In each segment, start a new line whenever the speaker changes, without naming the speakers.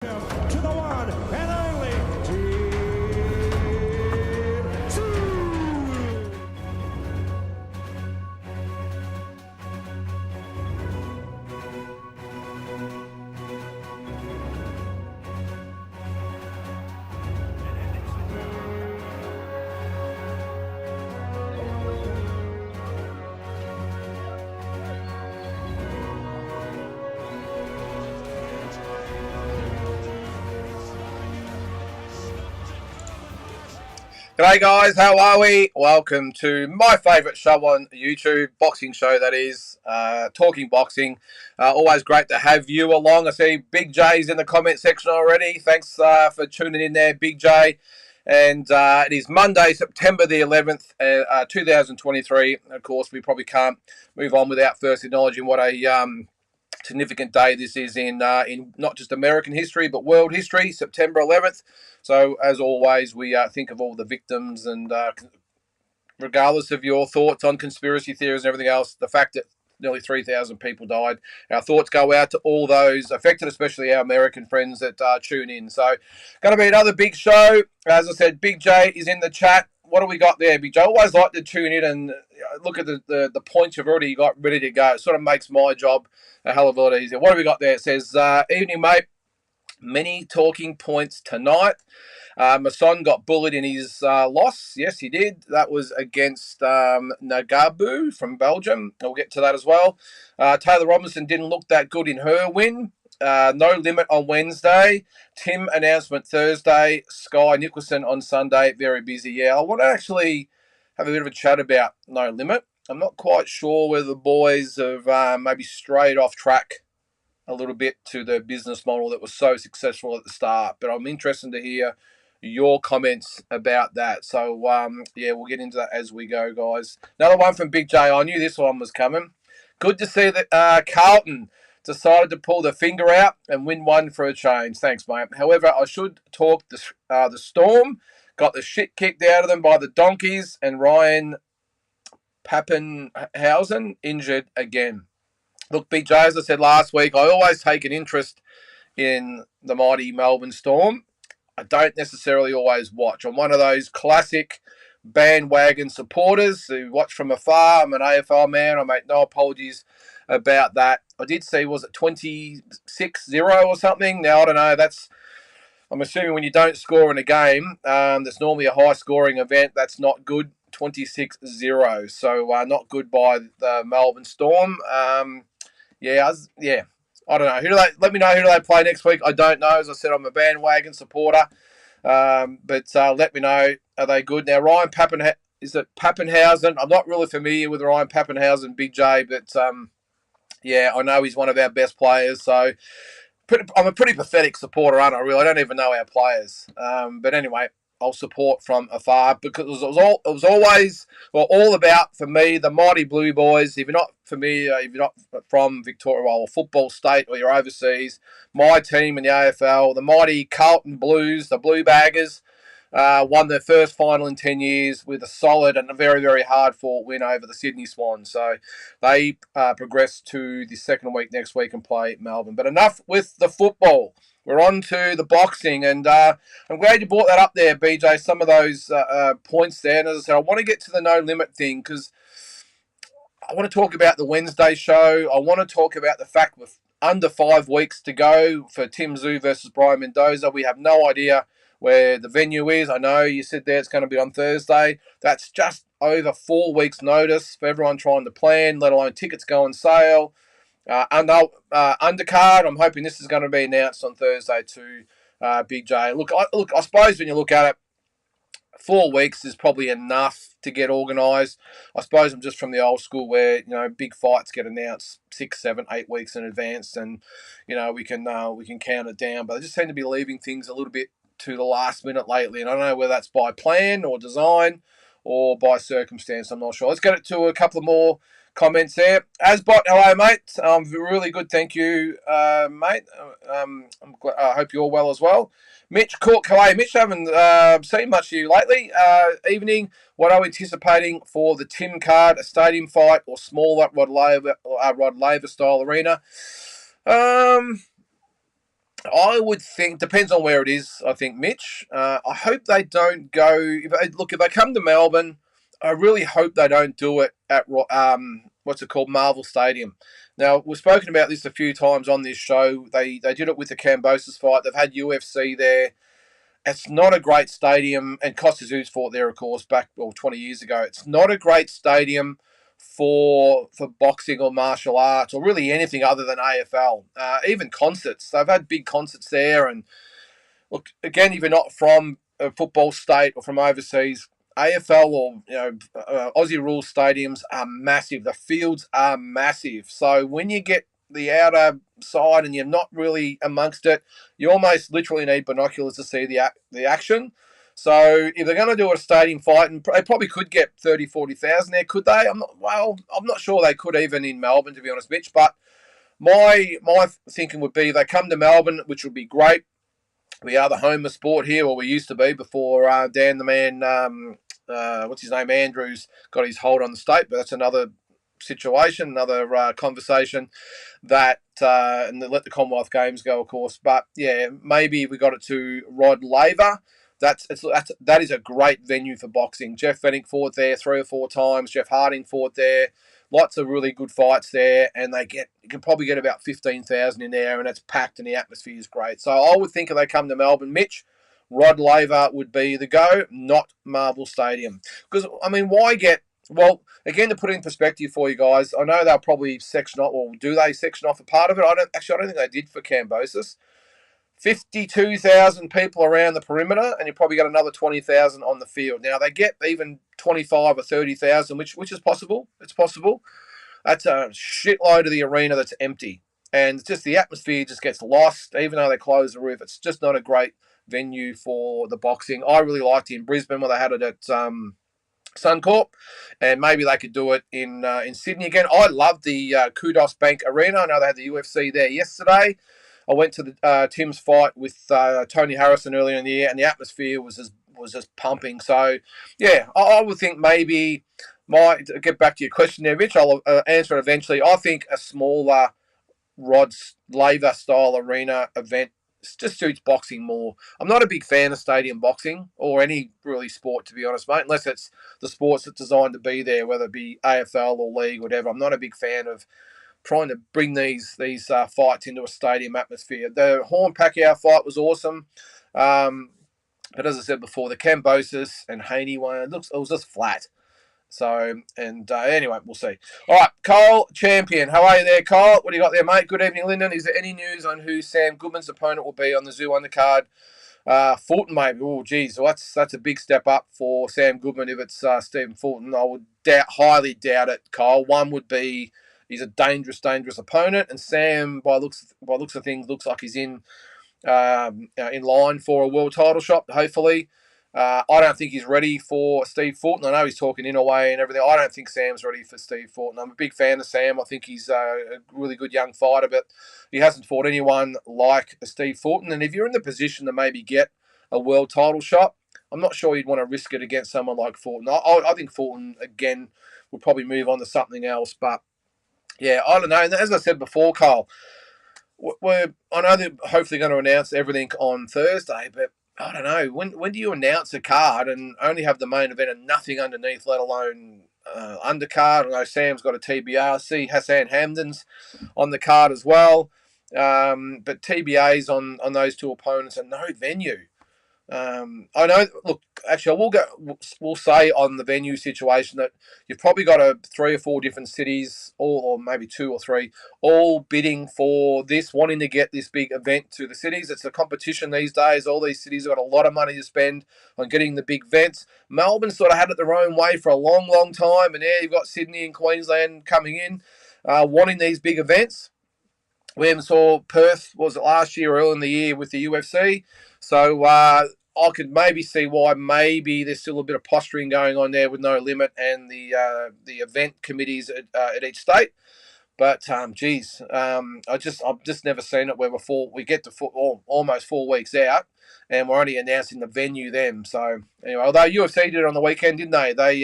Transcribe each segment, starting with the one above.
To the one and only Team 2.
G'day guys, how are we? Welcome to my favourite show on YouTube, boxing show that is, Talking Boxing. Always great to have you along. I see Big J's in the comment section already. Thanks for tuning in there, Big J. And it is Monday, September the 11th, 2023. Of course, we probably can't move on without first acknowledging what a significant day this is in not just American history but world history, September 11th. So as always, we think of all the victims, and regardless of your thoughts on conspiracy theories and everything else, the fact that nearly 3,000 people died, our thoughts go out to all those affected, especially our American friends that tune in. So going to be another big show. As I said, Big J is in the chat. What do we got there, Big J? I always like to tune in and look at the points you've already got ready to go. It sort of makes my job a hell of a lot easier. What have we got there? It says, evening, mate. Many talking points tonight. My son got bullied in his loss. Yes, he did. That was against Nagabu from Belgium. I'll get to that as well. Taylor Robinson didn't look that good in her win. No limit on Wednesday. Tim announcement Thursday. Sky Nicholson on Sunday. Very busy. Yeah, I want to actually have a bit of a chat about No Limit. I'm not quite sure whether the boys have maybe strayed off track a little bit to the business model that was so successful at the start. But I'm interested to hear your comments about that. So, yeah, we'll get into that as we go, guys. Another one from Big J. I knew this one was coming. Good to see that Carlton decided to pull the finger out and win one for a change. Thanks, mate. However, I should talk the Storm. Got the shit kicked out of them by the Donkeys, and Ryan Pappenhausen injured again. Look, Big J, as I said last week, I always take an interest in the mighty Melbourne Storm. I don't necessarily always watch. I'm one of those classic bandwagon supporters who watch from afar. I'm an AFL man. I make no apologies about that. I did see, was it 26-0 or something? Now, I don't know. I'm assuming when you don't score in a game, that's normally a high-scoring event. That's not good. 26-0. So not good by the Melbourne Storm. Yeah. I don't know. Let me know who do they play next week. I don't know. As I said, I'm a bandwagon supporter. But let me know. Are they good? Now, Ryan Pappenhausen? I'm not really familiar with Ryan Pappenhausen, Big J, but yeah, I know he's one of our best players. So I'm a pretty pathetic supporter, aren't I? Really, I don't even know our players. But anyway, I'll support from afar because it was always all about, for me, the mighty Blue Boys. If you're not familiar, if you're not from Victoria or football state, or you're overseas, my team in the AFL, the mighty Carlton Blues, the Blue Baggers, won their first final in 10 years with a solid and a very, very hard-fought win over the Sydney Swans. So they progress to the second week next week and play Melbourne. But enough with the football. We're on to the boxing, and I'm glad you brought that up there, BJ, some of those points there. And as I said, I want to get to the No Limit thing because I want to talk about the Wednesday show. I want to talk about the fact with under 5 weeks to go for Tim Tszyu versus Brian Mendoza. We have no idea where the venue is. I know you said there it's going to be on Thursday. That's just over 4 weeks' notice for everyone trying to plan, let alone tickets go on sale. Undercard, I'm hoping this is going to be announced on Thursday too, Big J. Look, I suppose when you look at it, 4 weeks is probably enough to get organised. I suppose I'm just from the old school where, big fights get announced 6, 7, 8 weeks in advance, and we can count it down. But I just seem to be leaving things a little bit to the last minute lately, and I don't know whether that's by plan or design or by circumstance. I'm not sure. Let's get to a couple of more comments there. Asbot, hello, mate. Really good, thank you, mate. I hope you're well as well. Mitch Cook, hello, Mitch. I haven't seen much of you lately. Evening, what are we anticipating for the Tim card? A stadium fight or smaller Rod Laver style arena? I would think, depends on where it is, I think, Mitch. I hope they don't go, if they come to Melbourne, I really hope they don't do it at, what's it called, Marvel Stadium. Now, we've spoken about this a few times on this show. They did it with the Cambosis fight. They've had UFC there. It's not a great stadium, and Costa fought there, of course, back 20 years ago. It's not a great stadium for boxing or martial arts or really anything other than AFL. Even concerts, they've had big concerts there. And look, again, if you're not from a football state or from overseas, AFL or Aussie rules stadiums are massive. The fields are massive. So when you get the outer side and you're not really amongst it, you almost literally need binoculars to see the action. So if they're going to do a stadium fight, and they probably could get 30, 40,000 there, could they? I'm not sure they could even in Melbourne, to be honest, Mitch. But my thinking would be they come to Melbourne, which would be great. We are the home of sport here, or we used to be before Dan the Man, what's his name, Andrews, got his hold on the state. But that's another situation, another conversation. And let the Commonwealth Games go, of course. But yeah, maybe we got it to Rod Laver. That is a great venue for boxing. Jeff Fennick fought there 3 or 4 times. Jeff Harding fought there. Lots of really good fights there, and you can probably get about 15,000 in there, and it's packed, and the atmosphere is great. So I would think if they come to Melbourne, Mitch, Rod Laver would be the go, not Marvel Stadium. Because why get? Well, again, to put it in perspective for you guys, I know they'll probably section off, or do they section off a part of it? I don't think they did for Cambosis. 52,000 people around the perimeter, and you probably got another 20,000 on the field. Now, they get even 25 or 30,000, which is possible. It's possible. That's a shitload of the arena that's empty. And just the atmosphere just gets lost, even though they close the roof. It's just not a great venue for the boxing. I really liked it in Brisbane where they had it at Suncorp, and maybe they could do it in Sydney again. I love the Kudos Bank Arena. I know they had the UFC there yesterday. I went to the Tim's fight with Tony Harrison earlier in the year, and the atmosphere was just pumping. So, yeah, I would think maybe get back to your question there, Rich. I'll answer it eventually. I think a smaller Rod Laver style arena event just suits boxing more. I'm not a big fan of stadium boxing or any really sport, to be honest, mate, unless it's the sports that's designed to be there, whether it be AFL or league, whatever. I'm not a big fan of trying to bring these fights into a stadium atmosphere. The Horn Pacquiao fight was awesome. But as I said before, the Cambosis and Haney one, it was just flat. So, and anyway, we'll see. All right, Cole Champion. How are you there, Cole? What do you got there, mate? Good evening, Lyndon. Is there any news on who Sam Goodman's opponent will be on the Zoo undercard? Fulton, mate. Oh, geez. Well, that's a big step up for Sam Goodman if it's Stephen Fulton. I would highly doubt it, Cole. One would be he's a dangerous opponent, and Sam, by looks of things, looks like he's in line for a world title shot, hopefully. I don't think he's ready for Steve Fulton. I know he's talking in a way and everything. I don't think Sam's ready for Steve Fulton. I'm a big fan of Sam. I think he's a really good young fighter, but he hasn't fought anyone like Steve Fulton. And if you're in the position to maybe get a world title shot, I'm not sure you'd want to risk it against someone like Fulton. I think Fulton, again, will probably move on to something else. But, yeah, I don't know. And as I said before, Carl, I know they're hopefully going to announce everything on Thursday, but I don't know. When do you announce a card and only have the main event and nothing underneath, let alone undercard? I know Sam's got a TBR. I see Hassan Hamdan's on the card as well. But TBAs on those two opponents and no venue. I know. Look, actually, we'll say on the venue situation that you've probably got 3 or 4 different cities, or maybe 2 or 3, all bidding for this, wanting to get this big event to the cities. It's a competition these days. All these cities have got a lot of money to spend on getting the big events. Melbourne sort of had it their own way for a long, long time, and now you've got Sydney and Queensland coming in, wanting these big events. We even saw Perth, was it last year or early in the year with the UFC? So I could maybe see why maybe there's still a bit of posturing going on there with No Limit and the event committees at each state. But I've just never seen it where we get to almost 4 weeks out and we're only announcing the venue then. So anyway, although UFC did it on the weekend, didn't they?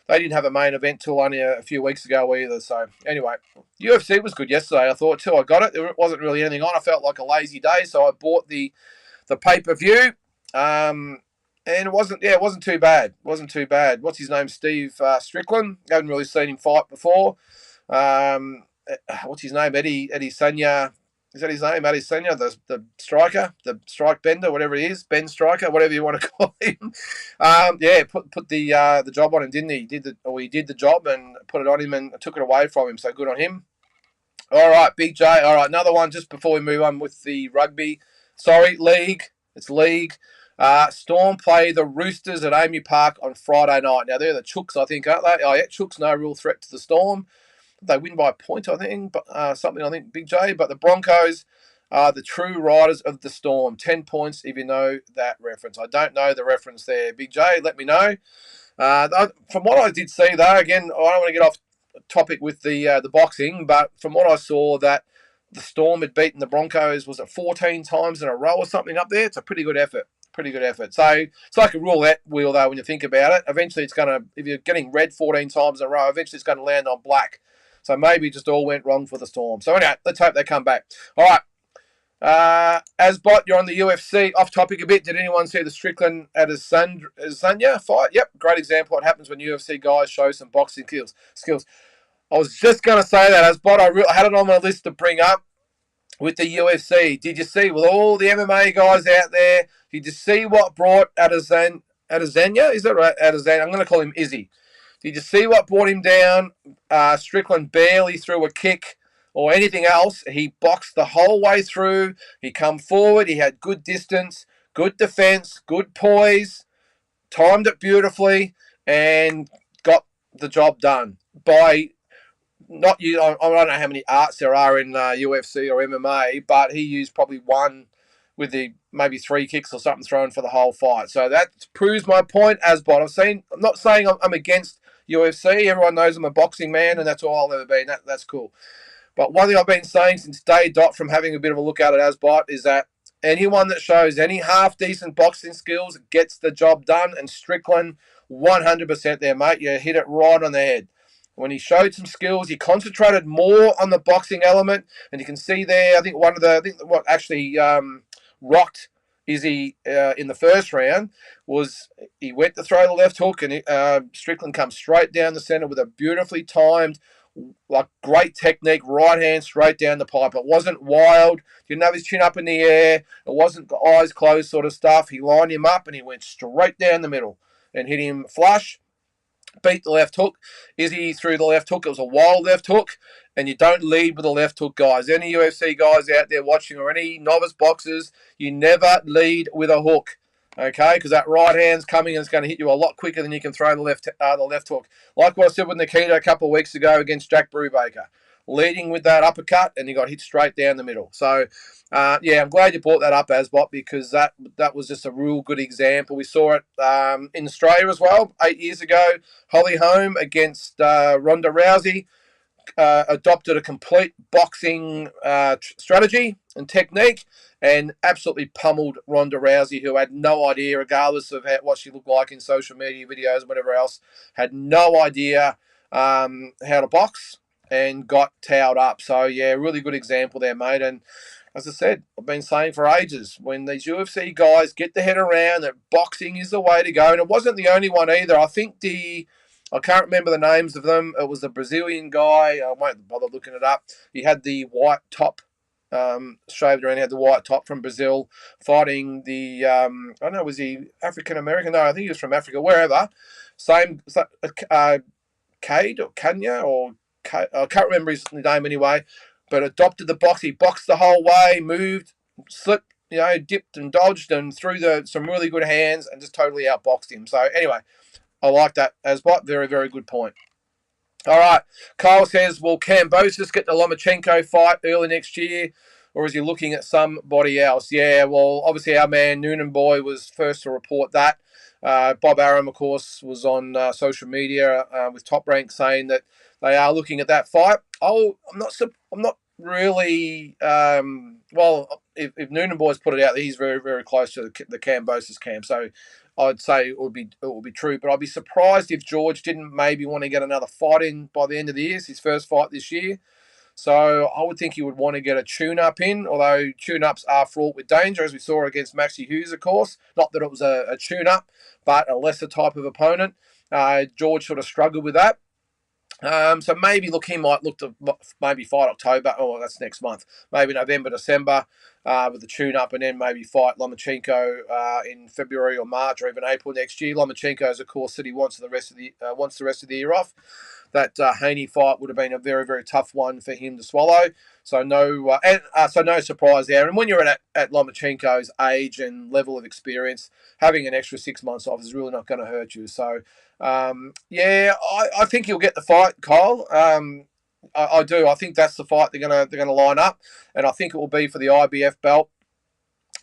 they didn't have a main event till only a few weeks ago either. So anyway, UFC was good yesterday. I thought too. I got it. There wasn't really anything on. I felt like a lazy day, so I bought the pay-per-view. And it wasn't too bad. Wasn't too bad. What's his name? Steve Strickland. Haven't really seen him fight before. What's his name? Eddie Sanya. Is that his name? Eddie Sanya, the striker, the strike bender, whatever he is, Ben Striker, whatever you want to call him. Put the job on him, didn't he? He did the job and put it on him and took it away from him. So good on him. All right, Big J. All right, another one just before we move on with the rugby. Sorry, league. It's league. Storm play the Roosters at Amy Park on Friday night. Now, they're the Chooks, I think, aren't they? Oh, yeah, Chooks, no real threat to the Storm. They win by a point, I think, but Big J. But the Broncos are the true riders of the Storm. 10 points, if you know that reference. I don't know the reference there. Big J, let me know. From what I did see, though, again, I don't want to get off topic with the boxing, but from what I saw, that the Storm had beaten the Broncos, was it 14 times in a row or something up there? It's a pretty good effort. So it's like a roulette wheel, though, when you think about it. Eventually, it's going to, if you're getting red 14 times in a row, eventually it's going to land on black. So maybe it just all went wrong for the Storm. So anyway, let's hope they come back. All right. Asbot, you're on the UFC. Off topic a bit. Did anyone see the Strickland Adesanya fight? Yep, great example of what happens when UFC guys show some boxing skills. I was just going to say that, Asbot. I had it on my list to bring up with the UFC. Did you see, with all the MMA guys out there, did you see what brought Adesanya? Is that right? Adesanya. I'm going to call him Izzy. Did you see what brought him down? Strickland barely threw a kick or anything else. He boxed the whole way through. He come forward. He had good distance, good defense, good poise, timed it beautifully, and got the job done by not you. I don't know how many arts there are in UFC or MMA, but he used probably one with the maybe 3 kicks or something thrown for the whole fight. So that proves my point, Asbot. I'm not saying I'm against UFC. Everyone knows I'm a boxing man, and that's all I'll ever be. That's cool. But one thing I've been saying since day dot, from having a bit of a look at it, Asbot, is that anyone that shows any half-decent boxing skills gets the job done, and Strickland, 100% there, mate. You hit it right on the head. When he showed some skills, he concentrated more on the boxing element, and you can see there, what actually rocked Izzy in the first round was he went to throw the left hook, and Strickland comes straight down the center with a beautifully timed, like great technique, right hand straight down the pipe. It wasn't wild. Didn't have his chin up in the air. It wasn't eyes closed sort of stuff. He lined him up and he went straight down the middle and hit him flush. Beat the left hook. Izzy threw the left hook. It was a wild left hook, and you don't lead with a left hook, guys. Any UFC guys out there watching, or any novice boxers, you never lead with a hook, okay? Because that right hand's coming and it's going to hit you a lot quicker than you can throw the left hook. Like what I said with Nikita a couple of weeks ago against Jack Brubaker. Leading with that uppercut, and he got hit straight down the middle. So, I'm glad you brought that up, Asbot, because that was just a real good example. We saw it in Australia as well 8 years ago. Holly Holm against Ronda Rousey adopted a complete boxing strategy and technique and absolutely pummeled Ronda Rousey, who had no idea, regardless of what she looked like in social media videos and whatever else, had no idea how to box, and got towed up. So, really good example there, mate. And as I said, I've been saying for ages, when these UFC guys get their head around that boxing is the way to go, and it wasn't the only one either. I think I can't remember the names of them. It was the Brazilian guy. I won't bother looking it up. He had the white top shaved around. He had the white top from Brazil, fighting the, I don't know, was he African-American? No, I think he was from Africa, wherever. Cade or Kenya or I can't remember his name anyway, but adopted the box. He boxed the whole way, moved, slipped, dipped and dodged, and threw some really good hands and just totally outboxed him. So anyway, I like that as well. Very, very good point. All right. Kyle says, will Kambosos get the Lomachenko fight early next year, or is he looking at somebody else? Yeah, well, obviously our man Noonan Boy was first to report that. Bob Arum, of course, was on social media with Top Rank saying that they are looking at that fight. I'm not really, well, if Noonan Boys put it out, he's very, very close to the Cambosis camp. So I'd say it would be true. But I'd be surprised if George didn't maybe want to get another fight in by the end of the year. It's his first fight this year. So I would think he would want to get a tune-up in, although tune-ups are fraught with danger, as we saw against Maxie Hughes, of course. Not that it was a tune-up, but a lesser type of opponent. George sort of struggled with that. So maybe, look, he might look to maybe fight October, or that's next month, maybe November, December, with the tune-up, and then maybe fight Lomachenko in February or March or even April next year. Lomachenko's, of course, said he wants the rest of the year off. That Haney fight would have been a very, very tough one for him to swallow. So no surprise there. And when you're at Lomachenko's age and level of experience, having an extra 6 months off is really not going to hurt you. So I think he'll get the fight, Kyle. I do. I think that's the fight they're gonna line up, and I think it will be for the IBF belt.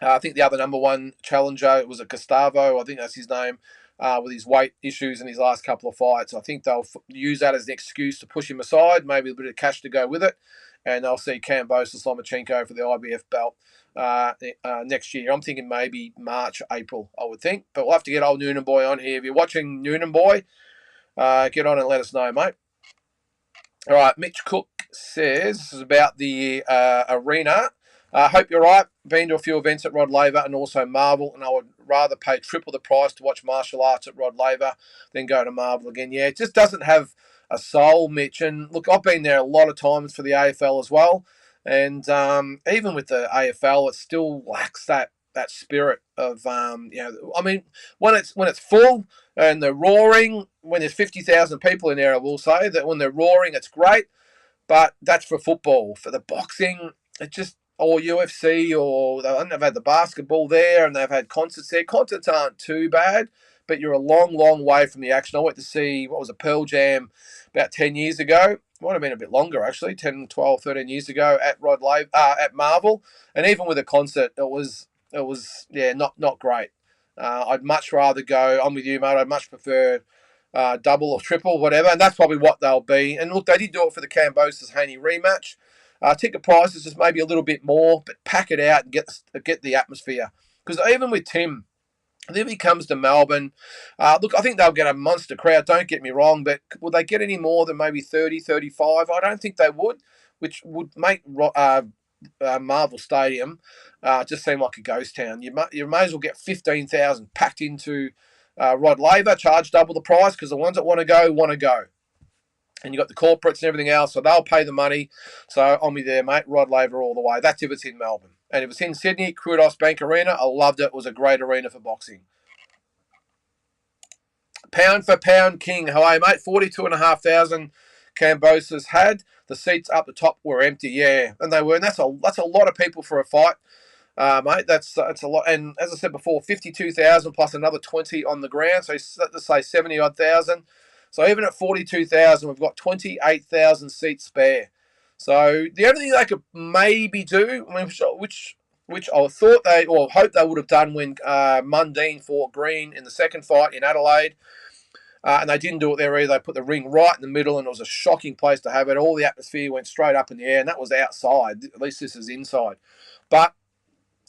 I think the other number one challenger was Gustavo. I think that's his name. With his weight issues in his last couple of fights, I think they'll use that as an excuse to push him aside. Maybe a bit of cash to go with it, and they'll see Kambosos Lomachenko for the IBF belt next year. I'm thinking maybe March, April, I would think. But we'll have to get old Noonan Boy on here. If you're watching Noonan Boy, get on and let us know, mate. All right, Mitch Cook says this is about the arena. Hope you're right. Been to a few events at Rod Laver and also Marvel, and I would rather pay triple the price to watch martial arts at Rod Laver than go to Marvel again. Yeah, it just doesn't have a soul, Mitch. And look, I've been there a lot of times for the AFL as well, and even with the AFL, it still lacks that spirit of I mean, when it's full and they're roaring, when there's 50,000 people in there, I will say that when they're roaring, it's great. But that's for football. For the boxing, it just, or UFC, or they've had the basketball there and they've had concerts there. Concerts aren't too bad, but you're a long, long way from the action. I went to see, what was a Pearl Jam about 10 years ago. Might have been a bit longer, actually, 10, 12, 13 years ago at at Marvel. And even with a concert, it was not great. I'd much rather go, I'm with you, mate, I'd much prefer double or triple, whatever, and that's probably what they'll be. And look, they did do it for the Kambosos Haney rematch. Ticket prices just maybe a little bit more, but pack it out and get the atmosphere. Because even with Tim, if he comes to Melbourne, look, I think they'll get a monster crowd, don't get me wrong, but will they get any more than maybe 30, 35? I don't think they would, which would make Marvel Stadium just seem like a ghost town. You may as well get 15,000 packed into Rod Laver, charge double the price because the ones that want to go. And you've got the corporates and everything else, so they'll pay the money. So I'll be there, mate. Rod Laver all the way. That's if it's in Melbourne. And if it's in Sydney, Kudos Bank Arena, I loved it. It was a great arena for boxing. Pound for pound king. Hi, mate. 42,500 Kambosos had. The seats up the top were empty, yeah. And they were. And that's a lot of people for a fight. Mate, that's a lot. And as I said before, 52,000 plus another 20 on the ground. So let's say 70-odd thousand. So even at 42,000, we've got 28,000 seats spare. So the only thing they could maybe do, which I thought hope they would have done when Mundine fought Green in the second fight in Adelaide, and they didn't do it there either. They put the ring right in the middle, and it was a shocking place to have it. All the atmosphere went straight up in the air, and that was outside. At least this is inside. But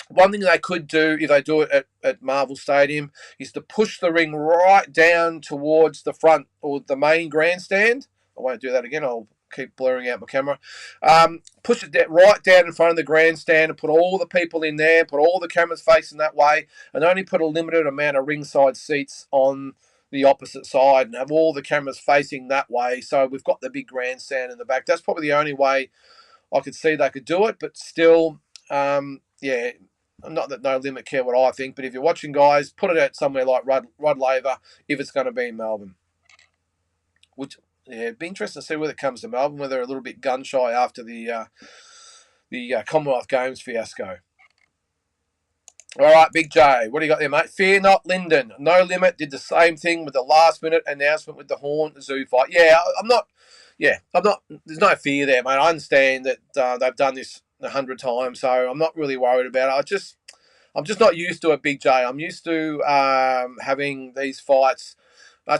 one thing they could do, if they do it at Marvel Stadium, is to push the ring right down towards the front or the main grandstand. I won't do that again. I'll keep blurring out my camera. Push it right down in front of the grandstand and put all the people in there, put all the cameras facing that way, and only put a limited amount of ringside seats on the opposite side and have all the cameras facing that way. So we've got the big grandstand in the back. That's probably the only way I could see they could do it, but still, not that No Limit care what I think, but if you're watching, guys, put it out somewhere like Rod Laver if it's going to be in Melbourne. Which, it'd be interesting to see whether it comes to Melbourne, whether they're a little bit gun shy after the Commonwealth Games fiasco. All right, Big J, what do you got there, mate? Fear not, Lynden. No Limit did the same thing with the last-minute announcement with the Horn Zoo fight. I'm not. There's no fear there, mate. I understand that they've done this 100 times, so I'm not really worried about it. I'm just not used to it, Big J. I'm used to having these fights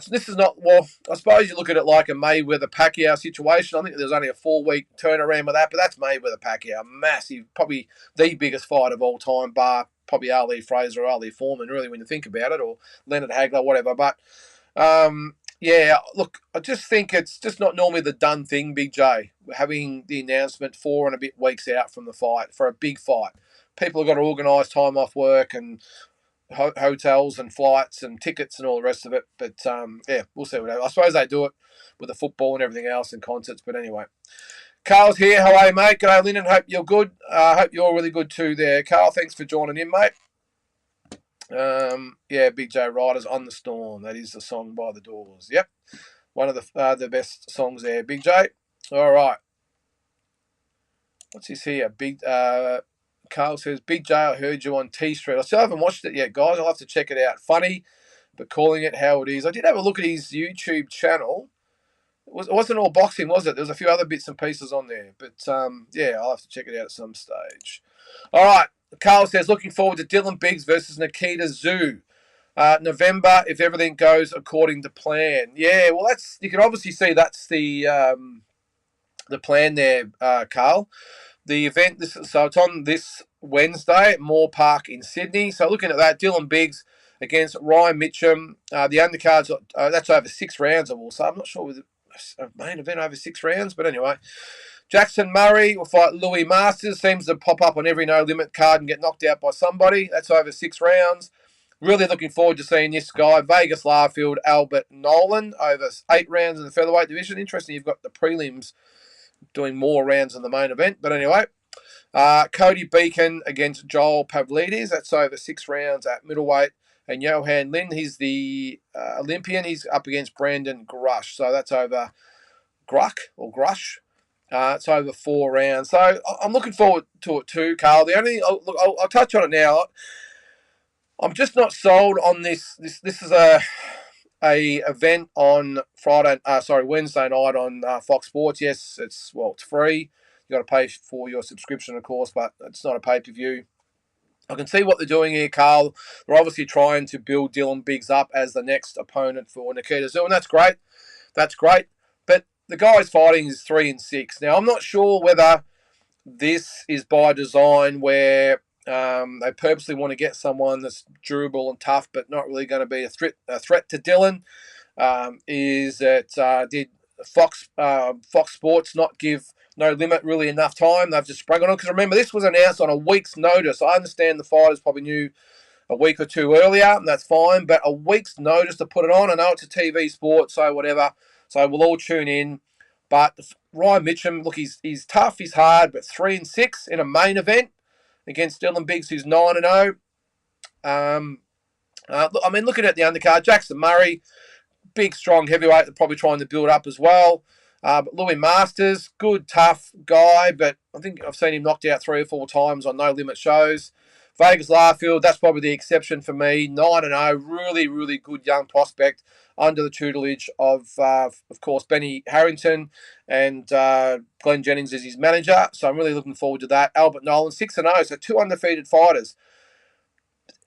This is not, well, I suppose you look at it like a Mayweather-Pacquiao situation. I think there's only a 4-week turnaround with that, but that's Mayweather-Pacquiao. Massive, probably the biggest fight of all time, bar probably Ali Fraser or Ali Foreman, really, when you think about it, or Leonard Hagler, whatever. But, yeah, look, I just think it's just not normally the done thing, Big J, having the announcement 4 and a bit weeks out from the fight for a big fight. People have got to organise time off work and hotels and flights and tickets and all the rest of it. But, yeah, we'll see what happens. I suppose they do it with the football and everything else and concerts. But anyway, Carl's here. How are you, mate? G'day, Lyndon. Hope you're good. Hope you're really good too there. Carl, thanks for joining in, mate. Yeah, Big J Riders on the Storm. That is the song by the Doors. Yep. One of the best songs there, Big J. All right. What's this here? Carl says, Big J, I heard you on T Street. I still haven't watched it yet, guys. I'll have to check it out. Funny, but calling it how it is. I did have a look at his YouTube channel. It wasn't all boxing, was it? There was a few other bits and pieces on there. But, yeah, I'll have to check it out at some stage. All right. Carl says, looking forward to Dylan Biggs versus Nikita Zoo. November, if everything goes according to plan. Yeah, well, you can obviously see that's the plan there, Carl. The event, so it's on this Wednesday at Moore Park in Sydney. So looking at that, Dylan Biggs against Ryan Mitchum. The undercards, that's over 6 rounds, I will say. I'm not sure with a main event over 6 rounds, but anyway. Jackson Murray will fight Louis Masters. Seems to pop up on every no-limit card and get knocked out by somebody. That's over 6 rounds. Really looking forward to seeing this guy. Vegas Larfield, Albert Nolan, over 8 rounds in the featherweight division. Interesting, you've got the prelims doing more rounds than the main event. But anyway, Cody Beacon against Joel Pavlidis. That's over 6 rounds at middleweight. And Johan Lin, he's the Olympian. He's up against Brandon Grush. So that's over Grush. It's over 4 rounds. So I'm looking forward to it too, Carl. I'll touch on it now. I'm just not sold on this. This is a event on Wednesday night on Fox Sports. Yes, it's free. You got to pay for your subscription, of course, but it's not a pay-per-view. I can see what they're doing here, Carl. They're obviously trying to build Dylan Biggs up as the next opponent for Nikita Zoo, and that's great. That's great. But the guy's fighting is 3-6. Now, I'm not sure whether this is by design where they purposely want to get someone that's durable and tough, but not really going to be a threat to Dylan. Did Fox Sports not give No Limit really enough time? They've just sprung on it. Because remember, this was announced on a week's notice. I understand the fighters probably knew a week or two earlier, and that's fine. But a week's notice to put it on. I know it's a TV sport, so whatever. So we'll all tune in. But Ryan Mitchum, look, he's tough, he's hard, but 3-6 in a main event against Dylan Biggs, who's 9-0. Looking at the undercard, Jackson Murray, big, strong heavyweight, they're probably trying to build up as well. But Louis Masters, good, tough guy, but I think I've seen him knocked out 3 or 4 times on No Limit shows. Vegas Larfield, that's probably the exception for me. 9-0, really, really good young prospect under the tutelage of course, Benny Harrington and Glenn Jennings is his manager. So I'm really looking forward to that. Albert Nolan, 6-0, so 2 undefeated fighters.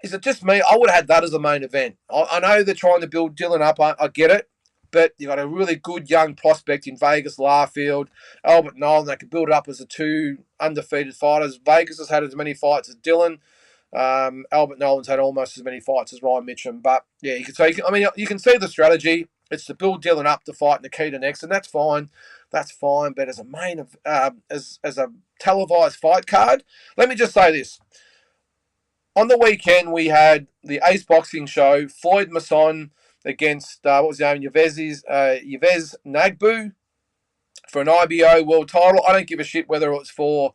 Is it just me? I would have had that as the main event. I know they're trying to build Dylan up. I get it. But you've got a really good young prospect in Vegas Larfield, Albert Nolan. They could build it up as the 2 undefeated fighters. Vegas has had as many fights as Dylan. Albert Nolan's had almost as many fights as Ryan Mitchum. But yeah, you can see the strategy. It's to build Dylan up to fight Nikita next, and that's fine. That's fine. But as a televised fight card, let me just say this. On the weekend, we had the Ace Boxing show, Floyd Masson against, Yves Nagbu for an IBO world title. I don't give a shit whether it was for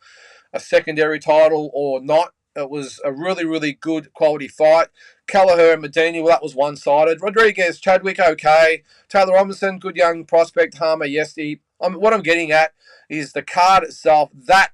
a secondary title or not. It was a really, really good quality fight. Kelleher and Medini, well, that was one-sided. Rodriguez, Chadwick, okay. Taylor Robinson, good young prospect. Harmer, Yesti. What I'm getting at is the card itself. That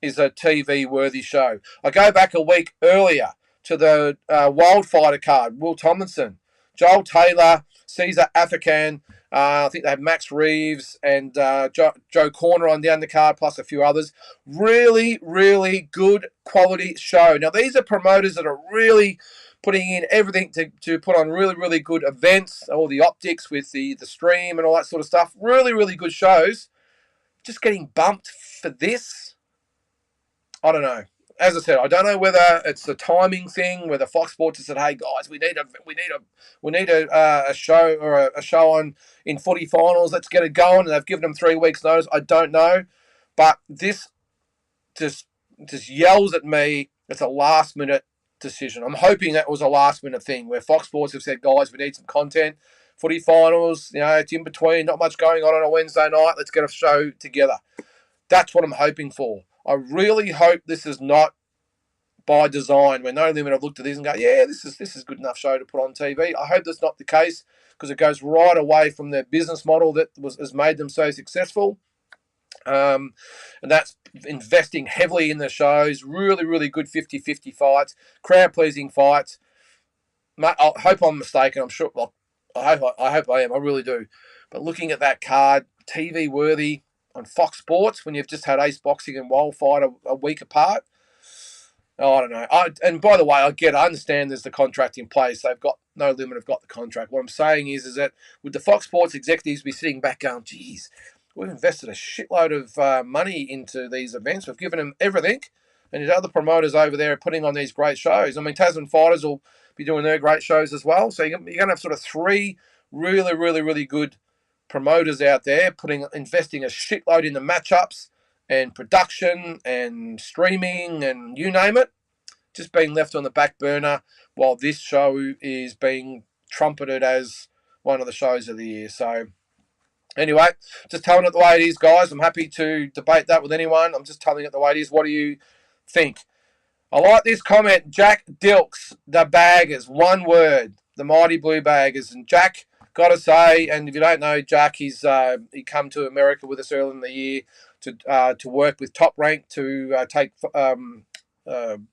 is a TV-worthy show. I go back a week earlier to the Wildfighter card. Will Tomlinson, Joel Taylor, Caesar Afakan. I think they have Max Reeves and Joe Corner on the undercard, plus a few others. Really, really good quality show. Now, these are promoters that are really putting in everything to put on really, really good events, all the optics with the stream and all that sort of stuff. Really, really good shows. Just getting bumped for this, I don't know. As I said, I don't know whether it's the timing thing, whether Fox Sports has said, "Hey guys, we need a show or a show on in footy finals. Let's get it going." And they've given them 3 weeks' notice. I don't know, but this just yells at me. It's a last minute decision. I'm hoping that was a last minute thing where Fox Sports have said, "Guys, we need some content. Footy finals, it's in between. Not much going on a Wednesday night. Let's get a show together." That's what I'm hoping for. I really hope this is not by design, where No Limit have looked at this and go, yeah, this is good enough show to put on TV. I hope that's not the case, because it goes right away from their business model that has made them so successful. And that's investing heavily in the shows, really, really good 50-50 fights, crowd-pleasing fights. I hope I'm mistaken. I'm sure. Well, I hope I am. I really do. But looking at that card, TV worthy on Fox Sports when you've just had Ace Boxing and Wild Fight a week apart. Oh, I don't know. And by the way, I understand there's the contract in place. They've got No Limit, have got the contract. What I'm saying is that would the Fox Sports executives be sitting back going, geez, we've invested a shitload of money into these events. We've given them everything. And there's other promoters over there are putting on these great shows. I mean, Tasman Fighters will be doing their great shows as well. So you're going to have sort of 3 really, really, really good promoters out there investing a shitload in the matchups and production and streaming and you name it, just being left on the back burner while this show is being trumpeted as one of the shows of the year. So anyway, just telling it the way it is, guys. I'm happy to debate that with anyone. I'm just telling it the way it is. What do you think? I like this comment. Jack Dilks, the Baggers, one word, the Mighty Blue Baggers. And Jack, got to say, and if you don't know Jack, he come to America with us early in the year to work with Top Rank to take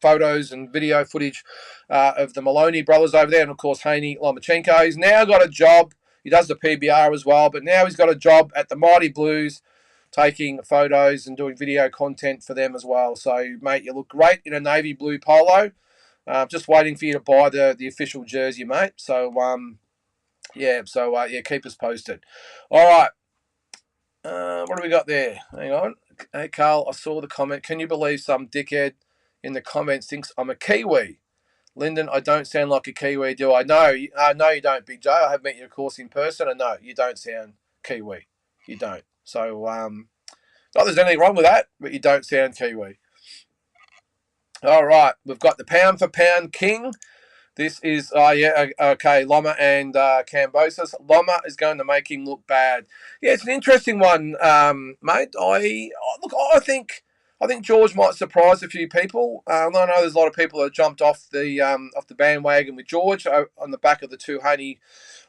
photos and video footage of the Maloney brothers over there, and of course Haney Lomachenko. He's now got a job. He does the PBR as well, but now he's got a job at the Mighty Blues, taking photos and doing video content for them as well. So, mate, you look great in a navy blue polo. Just waiting for you to buy the official jersey, mate. So, keep us posted. All right. What do we got there? Hang on. Hey, Carl, I saw the comment. Can you believe some dickhead in the comments thinks I'm a Kiwi? Lynden, I don't sound like a Kiwi, do I? No, no, you don't, Big Joe. I have met you, of course, in person, and no, you don't sound Kiwi. You don't. So, not there's anything wrong with that, but you don't sound Kiwi. All right, we've got the pound for pound king. This is, okay, Loma and Cambosis. Loma is going to make him look bad. Yeah, it's an interesting one, mate. I think George might surprise a few people. I know there's a lot of people that jumped off the bandwagon with George on the back of the 2 Haney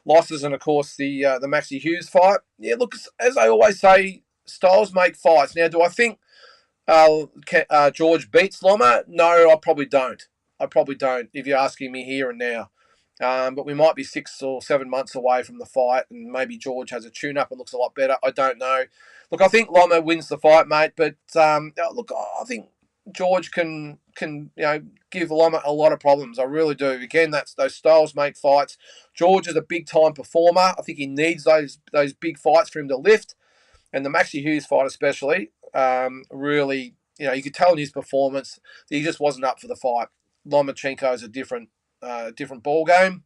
losses, and of course the Maxie Hughes fight. Yeah, look, as I always say, styles make fights. Now, do I think George beats Loma? No, I probably don't. If you're asking me here and now. But we might be 6 or 7 months away from the fight, and maybe George has a tune-up and looks a lot better. I don't know. Look, I think Loma wins the fight, mate. But look, I think George can give Loma a lot of problems. I really do. Again, those styles make fights. George is a big-time performer. I think he needs those big fights for him to lift. And the Maxie Hughes fight especially, really, you could tell in his performance that he just wasn't up for the fight. Lomachenko is a different ball game,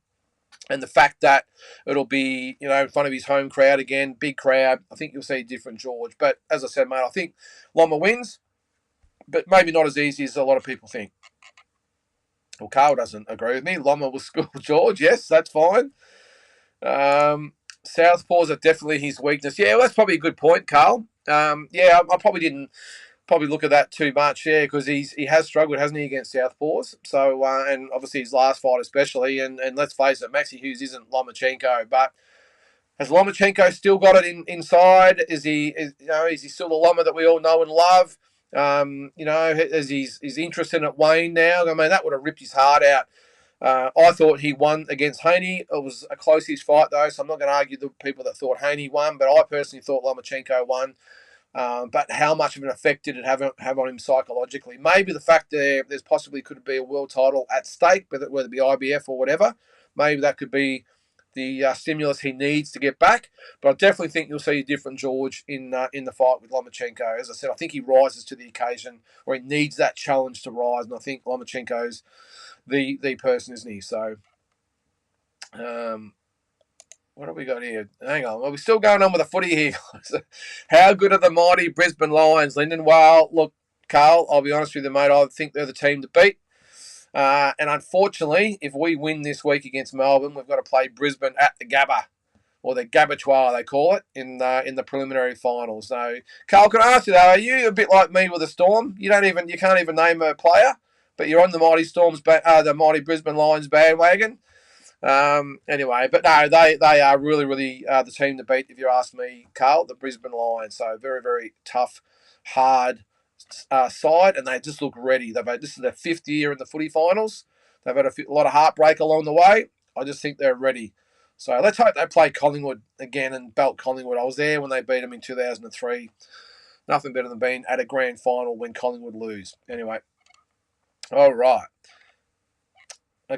and the fact that it'll be in front of his home crowd again, big crowd, I think you'll see a different George. But as I said, mate, I think Loma wins, but maybe not as easy as a lot of people think. Well, Carl doesn't agree with me. Loma will school George. Yes, that's fine. Southpaws are definitely his weakness. Yeah, well, that's probably a good point, Carl. I probably didn't look at that too much, because he has struggled, hasn't he, against Southpaws? So, and obviously his last fight especially, and let's face it, Maxie Hughes isn't Lomachenko, but has Lomachenko still got it inside? Is he still the Loma that we all know and love? Is his interest in it waned now? I mean, that would have ripped his heart out I thought he won against Haney. It was a close-ish fight, though, so I'm not going to argue the people that thought Haney won, but I personally thought Lomachenko won. But how much of an effect did it have on him psychologically? Maybe the fact that there's possibly could be a world title at stake, whether it be IBF or whatever. Maybe that could be the stimulus he needs to get back. But I definitely think you'll see a different George in the fight with Lomachenko. As I said, I think he rises to the occasion, or he needs that challenge to rise, and I think Lomachenko's the person, isn't he? So, what have we got here? Hang on. Are we still going on with the footy here? How good are the mighty Brisbane Lions, Lynden? Well, look, Carl, I'll be honest with you, mate. I think they're the team to beat. And unfortunately, if we win this week against Melbourne, we've got to play Brisbane at the Gabba, or the Gabatoir, they call it, in the preliminary finals. So, Carl, can I ask you though? Are you a bit like me with the Storm? You can't even name a player, but you're on the mighty the mighty Brisbane Lions bandwagon. Anyway, but no, they are really, really the team to beat, if you ask me, Carl, the Brisbane Lions. So very, very tough, hard side, and they just look ready. This is their 5th year in the footy finals. They've had a lot of heartbreak along the way. I just think they're ready. So let's hope they play Collingwood again and belt Collingwood. I was there when they beat them in 2003. Nothing better than being at a grand final when Collingwood lose. Anyway, all right.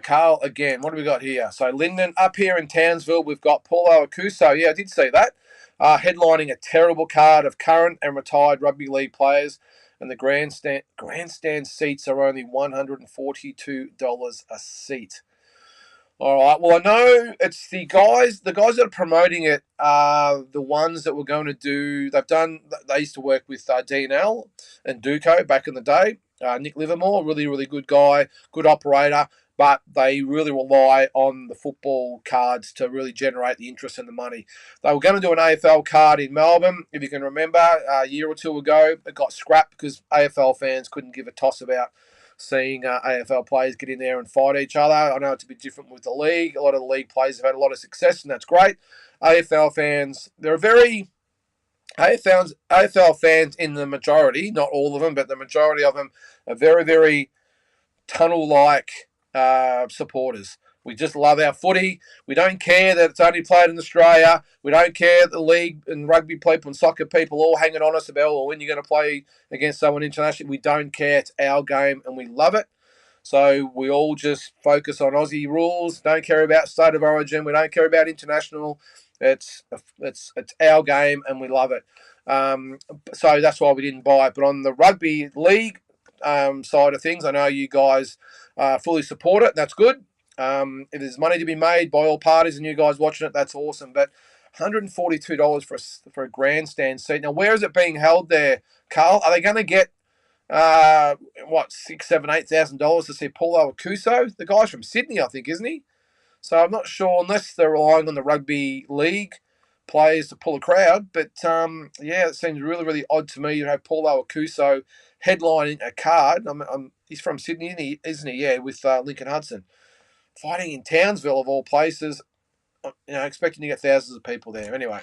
Carl, again, what do we got here? So, Lynden, up here in Townsville, we've got Paulo Acuso. Yeah, I did see that. Headlining a terrible card of current and retired rugby league players. And the grandstand seats are only $142 a seat. All right. Well, I know it's the guys that are promoting it are the ones that were going to do. They used to work with DNL and Duco back in the day. Nick Livermore, really, really good guy, good operator. But they really rely on the football cards to really generate the interest and the money. They were going to do an AFL card in Melbourne, if you can remember, a year or two ago. It got scrapped because AFL fans couldn't give a toss about seeing AFL players get in there and fight each other. I know it's a bit different with the league. A lot of the league players have had a lot of success, and that's great. AFL fans, AFL fans in the majority, not all of them, but the majority of them are very, very tunnel-like supporters. We just love our footy. We don't care that it's only played in Australia. We don't care that the league and rugby people and soccer people all hanging on us about, well, when you're going to play against someone internationally. We don't care. It's our game and we love it. So we all just focus on Aussie rules. Don't care about state of origin. We don't care about international. It's our game and we love it. So that's why we didn't buy it. But on the rugby league side of things, I know you guys fully support it. That's good. If there's money to be made by all parties and you guys watching it, that's awesome. But $142 for a grandstand seat. Now, where is it being held there, Carl? Are they going to get $8,000 to see Paulo Acuso? The guy's from Sydney, I think, isn't he? So I'm not sure, unless they're relying on the rugby league players to pull a crowd. But yeah, it seems really, really odd to me to have Paulo Acuso headlining a card. He's from Sydney, isn't he? Yeah, with Lincoln Hudson. Fighting in Townsville, of all places, expecting to get thousands of people there. Anyway.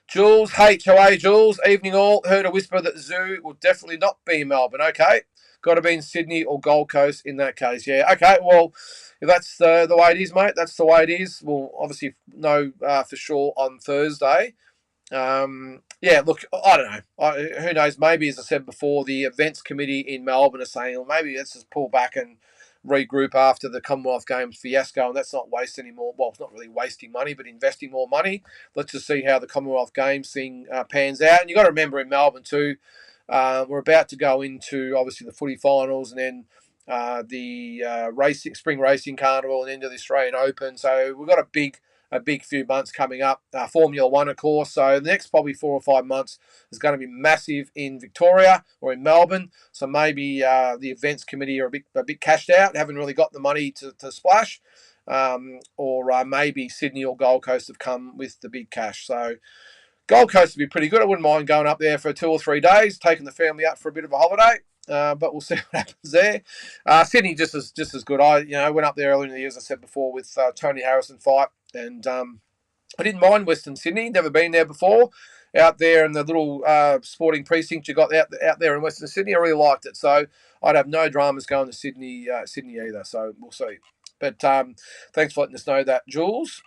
Jules H. How are you, Jules? Evening all. Heard a whisper that Zoo will definitely not be in Melbourne. Okay. Got to be in Sydney or Gold Coast in that case. Yeah. Okay. Well, if that's the way it is, mate, that's the way it is. We'll obviously know for sure on Thursday. Yeah, look, I don't know. Who knows? Maybe, as I said before, the events committee in Melbourne are saying, well, maybe let's just pull back and regroup after the Commonwealth Games fiasco, and that's not waste anymore. Well, it's not really wasting money, but investing more money. Let's just see how the Commonwealth Games thing pans out. And you've got to remember in Melbourne too, we're about to go into obviously the footy finals and then the spring racing carnival and into the Australian Open. So we've got a big few months coming up. Formula One, of course. So the next probably 4 or 5 months is going to be massive in Victoria or in Melbourne. So maybe the events committee are a bit cashed out, haven't really got the money to splash. Or maybe Sydney or Gold Coast have come with the big cash. So Gold Coast would be pretty good. I wouldn't mind going up there for 2 or 3 days, taking the family out for a bit of a holiday. But we'll see what happens there. Sydney just as good. I went up there earlier in the year, as I said before, with Tony Harrison fight, and I didn't mind Western Sydney. Never been there before. out there in the little sporting precinct you got out there in Western Sydney. I really liked it. So I'd have no dramas going to Sydney either. So we'll see. But thanks for letting us know that, Jules.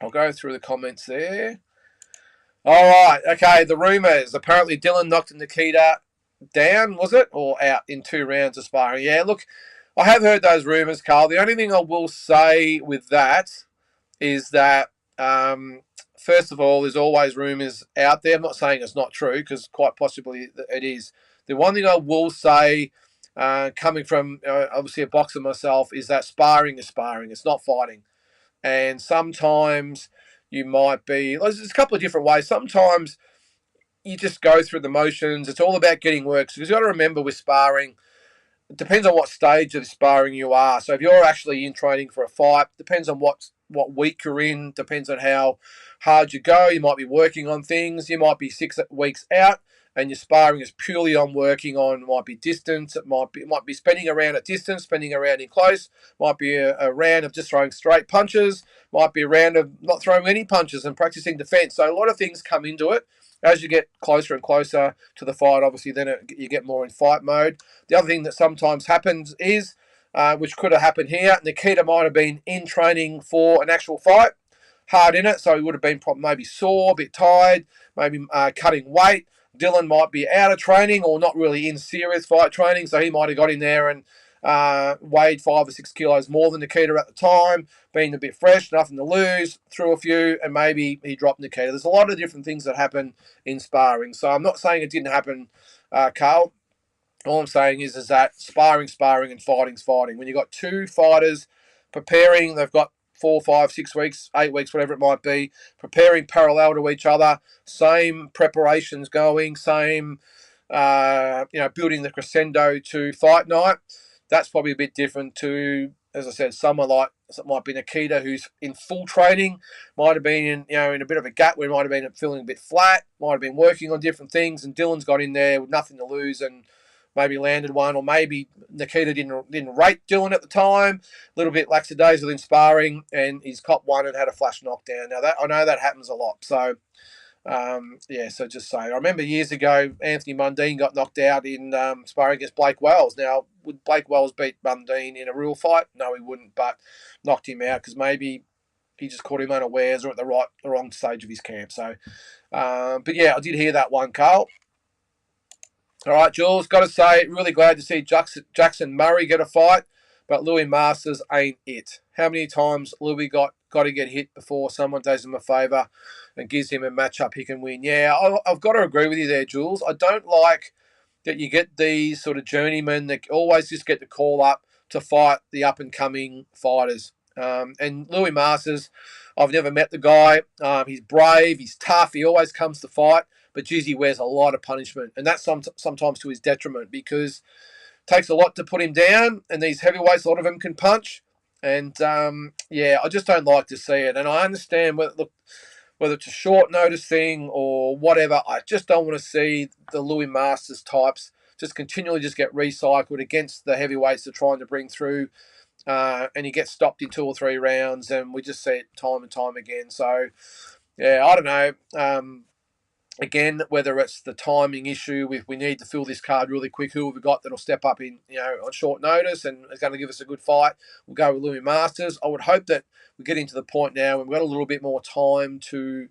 I'll go through the comments there. All right. Okay. The rumours. Apparently Dylan knocked Nikita down, was it? Or out in 2 rounds of sparring. Yeah, look, I have heard those rumours, Carl. The only thing I will say with that is that, first of all, there's always rumours out there. I'm not saying it's not true, because quite possibly it is. The one thing I will say, coming from obviously a boxer myself, is that sparring is sparring. It's not fighting. And sometimes you might be, there's a couple of different ways. Sometimes you just go through the motions. It's all about getting work. So you've got to remember with sparring, it depends on what stage of the sparring you are. So if you're actually in training for a fight, depends on what week you're in, depends on how hard you go. You might be working on things. You might be 6 weeks out, and your sparring is purely on working on, it might be distance. It might be spinning around at distance, spinning around in close. Might be a round of just throwing straight punches. Might be a round of not throwing any punches and practicing defense. So a lot of things come into it. As you get closer and closer to the fight, obviously, then you get more in fight mode. The other thing that sometimes happens is, which could have happened here, Nikita might have been in training for an actual fight, hard in it, so he would have been maybe sore, a bit tired, maybe cutting weight. Dylan might be out of training or not really in serious fight training, so he might have got in there and weighed 5 or 6 kilos more than Nikita at the time, being a bit fresh, nothing to lose, threw a few, and maybe he dropped Nikita. There's a lot of different things that happen in sparring. So I'm not saying it didn't happen, Carl. All I'm saying is that sparring, and fighting's fighting. When you've got 2 fighters preparing, they've got 4, 5, 6 weeks, 8 weeks, whatever it might be, preparing parallel to each other, same preparations going, same, building the crescendo to fight night. That's probably a bit different to, as I said, someone like might be Nikita, who's in full training, might have been in a bit of a gap where he might have been feeling a bit flat, might have been working on different things, and Dylan's got in there with nothing to lose and maybe landed one, or maybe Nikita didn't rate Dylan at the time, a little bit lackadaisical in sparring, and he's copped one and had a flash knockdown. Now that I know that happens a lot, so. So just saying. I remember years ago, Anthony Mundine got knocked out in sparring against Blake Wells. Now, would Blake Wells beat Mundine in a real fight? No, he wouldn't, but knocked him out because maybe he just caught him unawares or at the wrong stage of his camp. So, but yeah, I did hear that one, Carl. All right, Jules, got to say, really glad to see Jackson Murray get a fight, but Louis Masters ain't it. How many times Louis got to get hit before someone does him a favour and gives him a matchup he can win? Yeah, I've got to agree with you there, Jules. I don't like that you get these sort of journeymen that always just get the call up to fight the up-and-coming fighters. And Louis Masters, I've never met the guy. He's brave, he's tough, he always comes to fight, but geez, he wears a lot of punishment. And that's sometimes to his detriment, because it takes a lot to put him down, and these heavyweights, a lot of them can punch. And, I just don't like to see it. And I understand whether it's a short notice thing or whatever, I just don't want to see the Louis Masters types just continually just get recycled against the heavyweights they're trying to bring through. And he gets stopped in 2 or 3 rounds, and we just see it time and time again. So, yeah, I don't know. Again, whether it's the timing issue, if we need to fill this card really quick, who have we got that'll step up on short notice and is going to give us a good fight? We'll go with Louis Masters. I would hope that we're getting to the point now when we've got a little bit more time to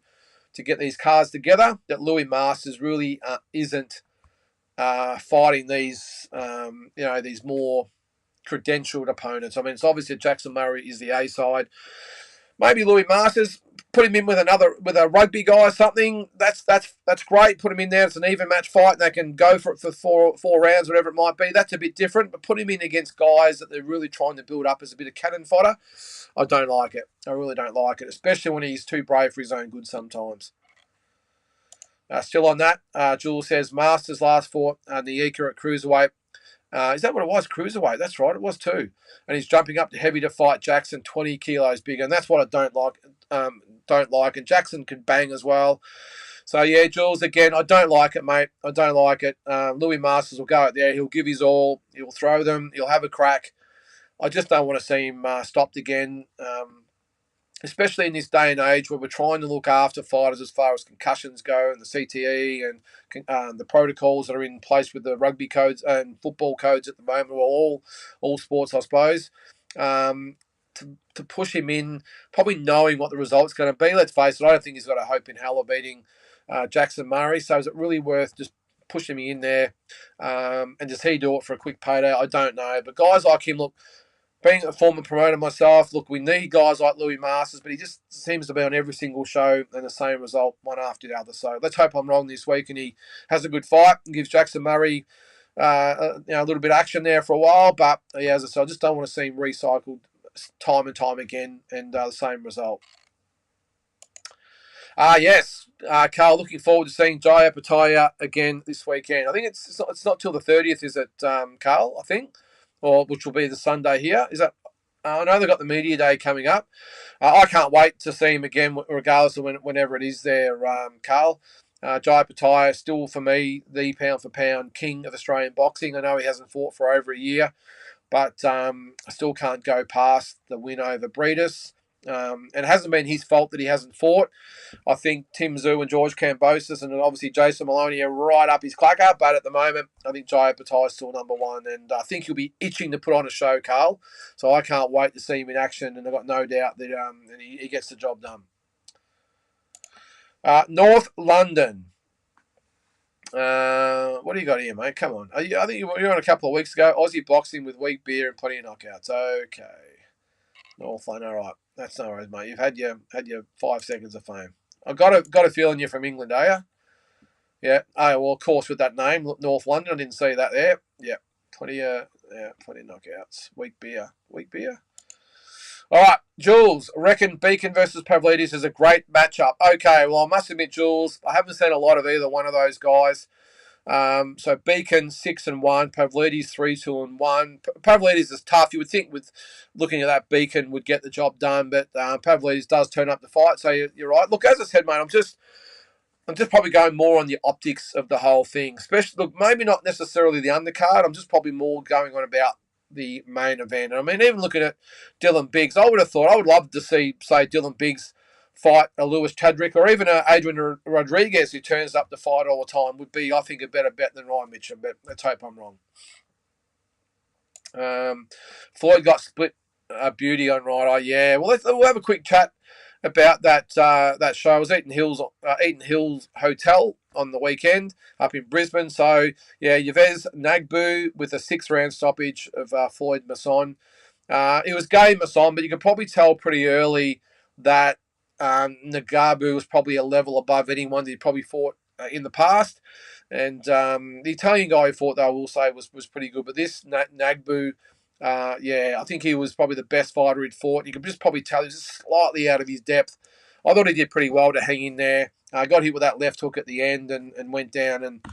get these cards together, that Louis Masters really isn't fighting these more credentialed opponents. I mean, it's obvious that Jackson Murray is the A side. Maybe Louis Masters, put him in with a rugby guy or something. That's great. Put him in there. It's an even match fight, and they can go for it for four rounds, whatever it might be. That's a bit different. But put him in against guys that they're really trying to build up as a bit of cannon fodder. I don't like it. I really don't like it, especially when he's too brave for his own good sometimes. Still on that, Jules says Masters last fought Niika at cruiserweight. Is that what it was? Cruiserweight. That's right. It was too. And he's jumping up to heavy to fight Jackson, 20 kilos bigger. And that's what I don't like. And Jackson can bang as well. So, yeah, Jules, again, I don't like it, mate. I don't like it. Louis Masters will go out there. He'll give his all. He'll throw them. He'll have a crack. I just don't want to see him stopped again. especially in this day and age where we're trying to look after fighters as far as concussions go and the CTE and the protocols that are in place with the rugby codes and football codes at the moment, well, all sports, I suppose. To push him in, probably knowing what the result's going to be. Let's face it, I don't think he's got a hope in hell of beating Jackson Murray. So is it really worth just pushing me in there? And does he do it for a quick payday? I don't know. But guys like him, look, being a former promoter myself, look, we need guys like Louis Masters, but he just seems to be on every single show and the same result, one after the other. So let's hope I'm wrong this week and he has a good fight and gives Jackson Murray a little bit of action there for a while. But yeah, as I said, I just don't want to see him recycled time and time again and the same result. Yes, Carl, looking forward to seeing Jai Apataya again this weekend. I think it's not till the 30th, is it, Carl, I think? Or which will be the Sunday here. Is that? I know they've got the media day coming up. I can't wait to see him again, regardless of whenever it is there, Carl. Jai Pataya still, for me, the pound-for-pound king of Australian boxing. I know he hasn't fought for over a year, but I still can't go past the win over Breedis. It hasn't been his fault that he hasn't fought. I think Tim Tszyu and George Kambosos and obviously Jason Maloney are right up his clacker, but at the moment, I think Jai Patai is still number one, and I think he'll be itching to put on a show, Carl. So I can't wait to see him in action, and I've got no doubt that he gets the job done. North London. What do you got here, mate? Come on. I think you were on a couple of weeks ago. Aussie boxing with weak beer and plenty of knockouts. Okay. North London, all right. That's no worries, mate. You've had your 5 seconds of fame. I've got a feeling you're from England, are you? Yeah. Oh, well, of course, with that name, North London. I didn't see that there. Yeah. Plenty of knockouts. Weak beer. All right, Jules, reckon Beacon versus Pavlidis is a great matchup. Okay, well, I must admit, Jules, I haven't seen a lot of either one of those guys. So Beacon 6-1, Pavlidis 3-2-1. Pavlidis is tough. You would think with looking at that, Beacon would get the job done, but Pavlidis does turn up the fight. So you're right. Look, as I said, mate, I'm just probably going more on the optics of the whole thing. Especially, look, maybe not necessarily the undercard. I'm just probably more going on about the main event. I mean, even looking at Dylan Biggs, I would love to see, say, Dylan Biggs fight a Lewis Chadrick or even a Adrian Rodriguez who turns up to fight all the time would be, I think, a better bet than Ryan Mitchell, but let's hope I'm wrong. Floyd got split beauty on right eye. Yeah, well, we'll have a quick chat about that show. I was Eaton Hills Hotel on the weekend up in Brisbane. So, yeah, Yves Nagbu with a 6-round stoppage of Floyd Masson. It was game Masson, but you could probably tell pretty early that Nagabu was probably a level above anyone that he probably fought in the past. And the Italian guy who fought, though, I will say, was pretty good. But this Nagbu, I think he was probably the best fighter he'd fought. You could just probably tell he was just slightly out of his depth. I thought he did pretty well to hang in there. Got hit with that left hook at the end and went down and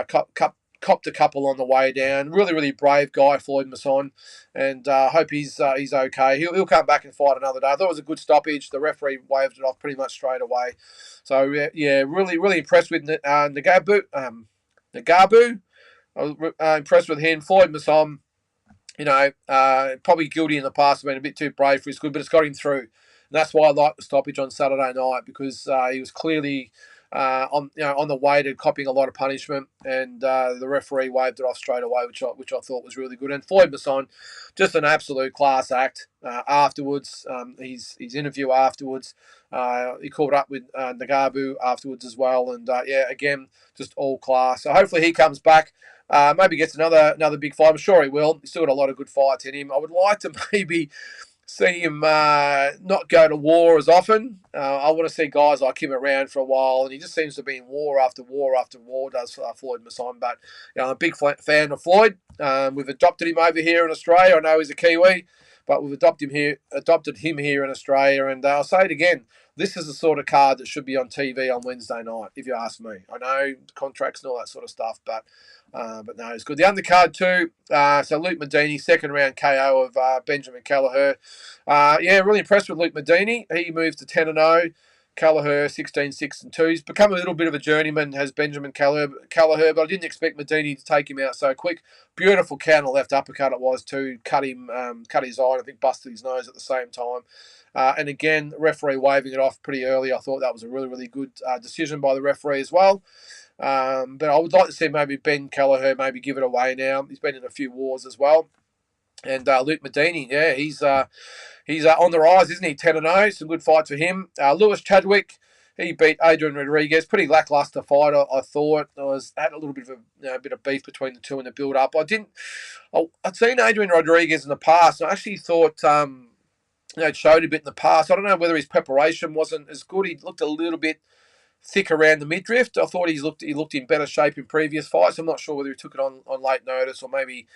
copped a couple on the way down. Really, really brave guy, Floyd Masson, and hope he's okay. He'll come back and fight another day. I thought it was a good stoppage. The referee waved it off pretty much straight away. So yeah, really, really impressed with Nagabu. I was impressed with him. Floyd Masson, probably guilty in the past, been a bit too brave for his good, but it's got him through. And that's why I liked the stoppage on Saturday night because he was clearly on the way to copying a lot of punishment, and the referee waved it off straight away, which I thought was really good. And Floyd Masson, just an absolute class act. Afterwards, his interview afterwards, he caught up with Nagabu afterwards as well, and again, just all class. So hopefully he comes back. Maybe gets another big fight. I'm sure he will. He's still got a lot of good fights in him. I would like to maybe see him not go to war as often. I want to see guys like him around for a while, and he just seems to be in war after war after war, does Floyd Masson. But I'm a big fan of Floyd. We've adopted him over here in Australia. I know he's a Kiwi, but we've adopted him here in Australia. And I'll say it again, this is the sort of card that should be on TV on Wednesday night, if you ask me. I know contracts and all that sort of stuff, but no, it's good. The undercard too. So Luke Medini, 2nd round KO of Benjamin Kelleher. Really impressed with Luke Medini. He moved to 10-0. Callagher 16-6-2. He's become a little bit of a journeyman, has Benjamin Callagher, but I didn't expect Medini to take him out so quick. Beautiful counter left uppercut it was too. Cut his eye, and I think busted his nose at the same time. And again, referee waving it off pretty early. I thought that was a really, really good decision by the referee as well. But I would like to see maybe Ben Callagher maybe give it away now. He's been in a few wars as well. And Luke Medini, yeah, he's on the rise, isn't he? 10-0, some good fights for him. Lewis Chadwick, he beat Adrian Rodriguez. Pretty lackluster fight, I thought. Had a little bit of a bit of beef between the two in the build-up. I'd seen Adrian Rodriguez in the past, and I actually thought it showed a bit in the past. I don't know whether his preparation wasn't as good. He looked a little bit thick around the midriff. I thought he looked in better shape in previous fights. I'm not sure whether he took it on late notice or maybe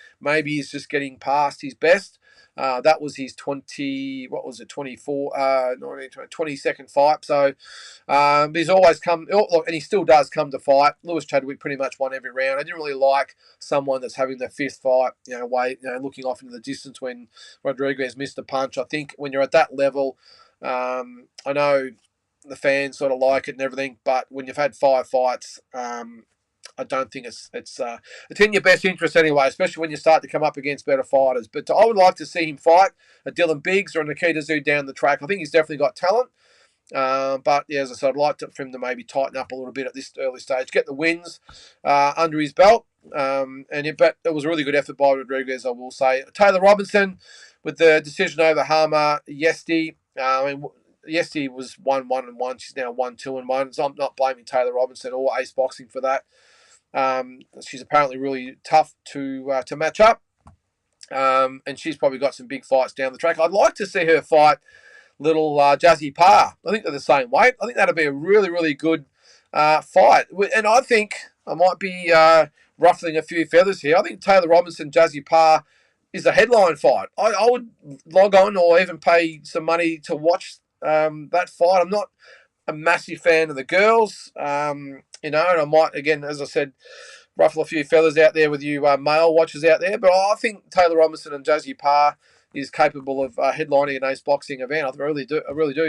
he's just getting past his best. That was his 22nd fight. So he's always come, and he still does come to fight. Lewis Chadwick pretty much won every round. I didn't really like someone that's having their fifth fight, looking off into the distance when Rodriguez missed a punch. I think when you're at that level, I know the fans sort of like it and everything, but when you've had 5 fights, I don't think it's in your best interest anyway, especially when you start to come up against better fighters. But I would like to see him fight a Dylan Biggs or a Nikita Zoo down the track. I think he's definitely got talent. But yeah, as I said, I'd like for him to maybe tighten up a little bit at this early stage, get the wins under his belt. But it was a really good effort by Rodriguez, I will say. Taylor Robinson with the decision over Hama Yesti. Yesti was 1-1-1. She's now 1-2-1. So I'm not blaming Taylor Robinson or Ace Boxing for that. She's apparently really tough to match up. And she's probably got some big fights down the track. I'd like to see her fight little Jazzy Parr. I think they're the same weight. I think that'd be a really, really good fight. And I think I might be ruffling a few feathers here. I think Taylor Robinson, Jazzy Parr is a headline fight. I would log on or even pay some money to watch that fight. I'm not a massive fan of the girls, and I might, again, as I said, ruffle a few feathers out there with you male watchers out there, but I think Taylor Robinson and Jazzy Parr is capable of headlining an Ace Boxing event. I really do.